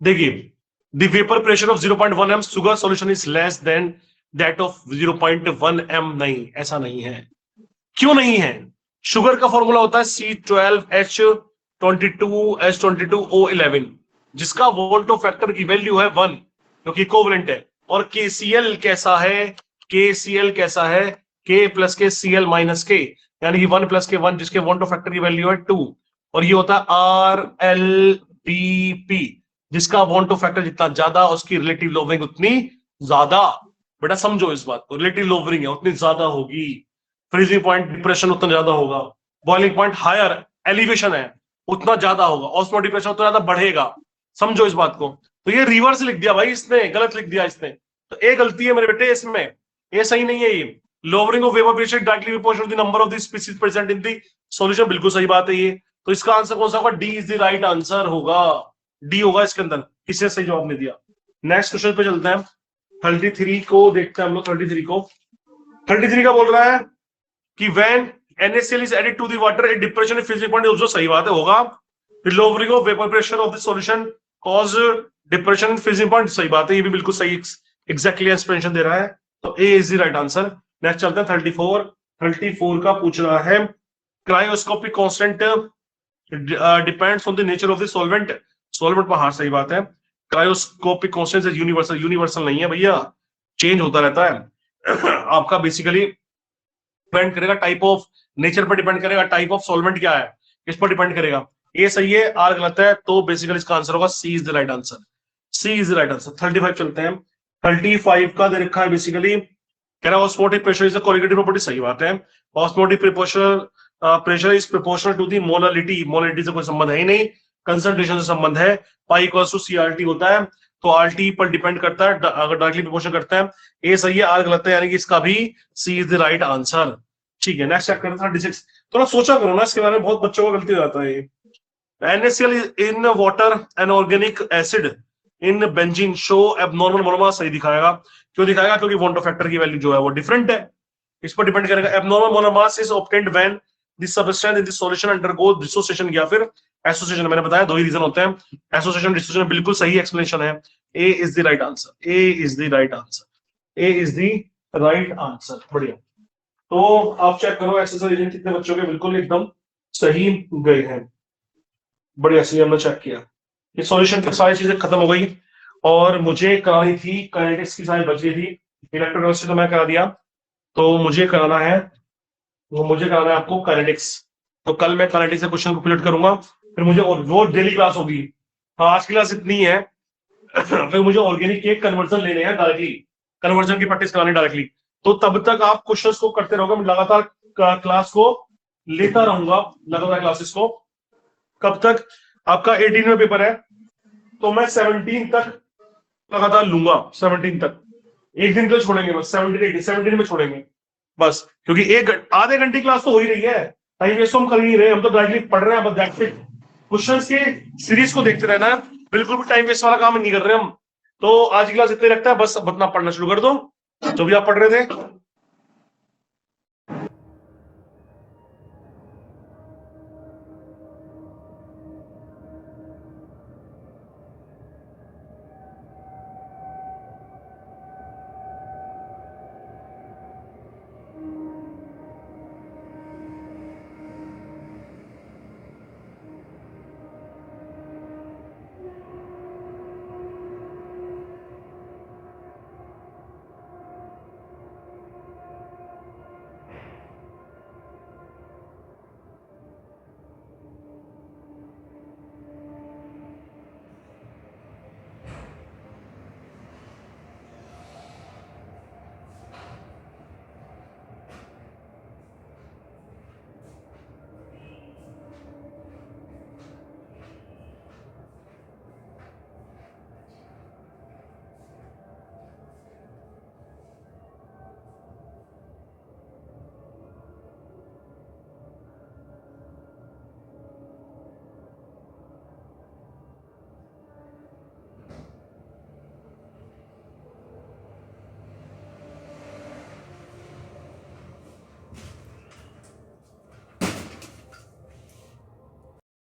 देखिए the vapour pressure of 0.1 m sugar solution is less than that of 0.1 m। नहीं, ऐसा नहीं है। क्यों नहीं है? शुगर का फॉर्मूला होता है C12H22H22O11, जिसका वोल्टो फैक्टर की वैल्यू है 1, जो कि इक्विवेलेंट है। और KCl कैसा है? KCl कैसा है? K प्लस के Cl माइनस के, यानी कि 1 प्लस के 1, जिसके वोल्टो फैक्टर की वैल्यू है 2। और ये होता है RLBP, जिसका वोल्टो फैक्टर जितना ज्यादा उसकी रिलेटिव लोवरिंग उतनी ज्यादा। बेटा समझो इस बात को, रिलेटिव लोवरिंग है उतनी ज्यादा होगी, फ्रीजिंग पॉइंट डिप्रेशन उतना ज्यादा होगा, बॉइलिंग पॉइंट हायर एलिवेशन है उतना ज्यादा होगा, ऑस्मो डिप्रेशन उतना ज्यादा बढ़ेगा। समझो इस बात को। तो ये रिवर्स लिख दिया भाई इसने, गलत लिख दिया इसने, तो एक गलती है मेरे बेटे इसमें, ये सही नहीं है। ये lowering of vapour pressure directly proportional to the number of the species present in the solution, बिल्कुल सही बात है ये। तो इसका आंसर कौन सा होगा? D is the right answer होगा, डी होगा इसके अंदर। किसने सही जवाब नहीं दिया? नेक्स्ट क्वेश्चन पे चलते हैं। 33 को देखते हैं हम लोग। 33 का बोल रहा है कि when NaCl is added to the water, a depression in freezing point is also सही बात है, होगा। The lowering of vapor pressure of the solution cause depression in freezing point, सही बात है, ये भी बिल्कुल सही एग्जैक्टली एक्सप्लेनेशन दे रहा है। तो A is the right answer. Next चलते हैं 34 का पूछ रहा है cryoscopic constant depends on the nature of the solvent. Solvent पर, हाँ सही बात है। क्रायोस्कोपिक कांस्टेंट यूनिवर्सल, यूनिवर्सल नहीं है भैया, चेंज होता रहता है। आपका बेसिकली डिपेंड करेगा टाइप ऑफ, नेचर पर डिपेंड करेगा, टाइप ऑफ सॉल्वेंट क्या है इस पर डिपेंड करेगा। ए सही है, आर गलत है, तो बेसिकली इसका आंसर होगा C is the right answer. C is the right answer. 35 चलते हैं। 35 का दे रखा है बेसिकली, कह रहा है osmotic pressure is a colligative property, सही बात है। Osmotic pressure is proportional to the molality, molality से कोई संबंध है ही नहीं, कंसंट्रेशन से संबंध है। पाई इक्वल्स टू CRT होता है, तो RT पर डिपेंड करता है, अगर डायरेक्टली प्रोपोर्शन करता है। ए सही है, आर गलत है, यानी कि इसका भी सी इज द राइट आंसर। ठीक है, नेक्स्ट चेक करते हैं 36। थोड़ा सोचा करो ना इसके बारे में, बहुत बच्चों को गलती हो जाता है ये। NaCl in water an organic acid in benzene show abnormal monomer, सही दिखाएगा। क्यों दिखाएगा? क्योंकि वॉन्डो फैक्टर की वैल्यू जो है वो डिफरेंट है, इस पर डिपेंड करेगा। Abnormal monomer is obtained when the substance in the solution undergo dissociation या फिर एसोसिएशन। मैंने बताया दो ही रीजन होते हैं, एसोसिएशन डिसोसिएशन, बिल्कुल सही एक्सप्लेनेशन है। A is the right answer. A is the right answer. A is the right answer. बढ़िया। तो आप चेक करो एक्सरसाइज कितने बच्चों के बिल्कुल एकदम सही गए हैं। बढ़िया, सही हमने चेक किया। ये सॉल्यूशन की सारी चीजें खत्म हो गई और मुझे करानी थी काइनेटिक्स की सारी बची थी। इलेक्ट्रोकेमिस्ट्री तो मैं करा दिया, तो मुझे कराना है आपको काइनेटिक्स। तो कल मैं काइनेटिक्स से क्वेश्चन को फिल करूंगा, फिर मुझे और वो डेली क्लास होगी। हाँ, आज की क्लास इतनी है। फिर मुझे ऑर्गेनिक के कन्वर्जन लेने हैं डायरेक्टली, कन्वर्जन की प्रैक्टिस करानी डायरेक्टली। तो तब तक आप क्वेश्चंस को करते रहोगे, मैं लगातार क्लास को लेता रहूंगा, लगातार क्लासेस को। कब तक? आपका 18 में पेपर है, तो मैं 17 तक लगातार लूंगा। 17 तक, एक दिन तो छोड़ेंगे बस। 17 में छोड़ेंगे बस, क्योंकि एक आधे घंटे क्लास तो हो ही रही है, टाइम वेस्ट हम कर ही नहीं रहे, हम तो डायरेक्टली पढ़ रहे हैं। बस दैट्स इट। क्वेश्चंस के सीरीज को देखते रहना है, बिल्कुल भी टाइम वेस्ट वाला काम नहीं कर रहे हम। तो आज की क्लास इतने रखता है, बस अपना पढ़ना शुरू कर दो जो भी आप पढ़ रहे थे।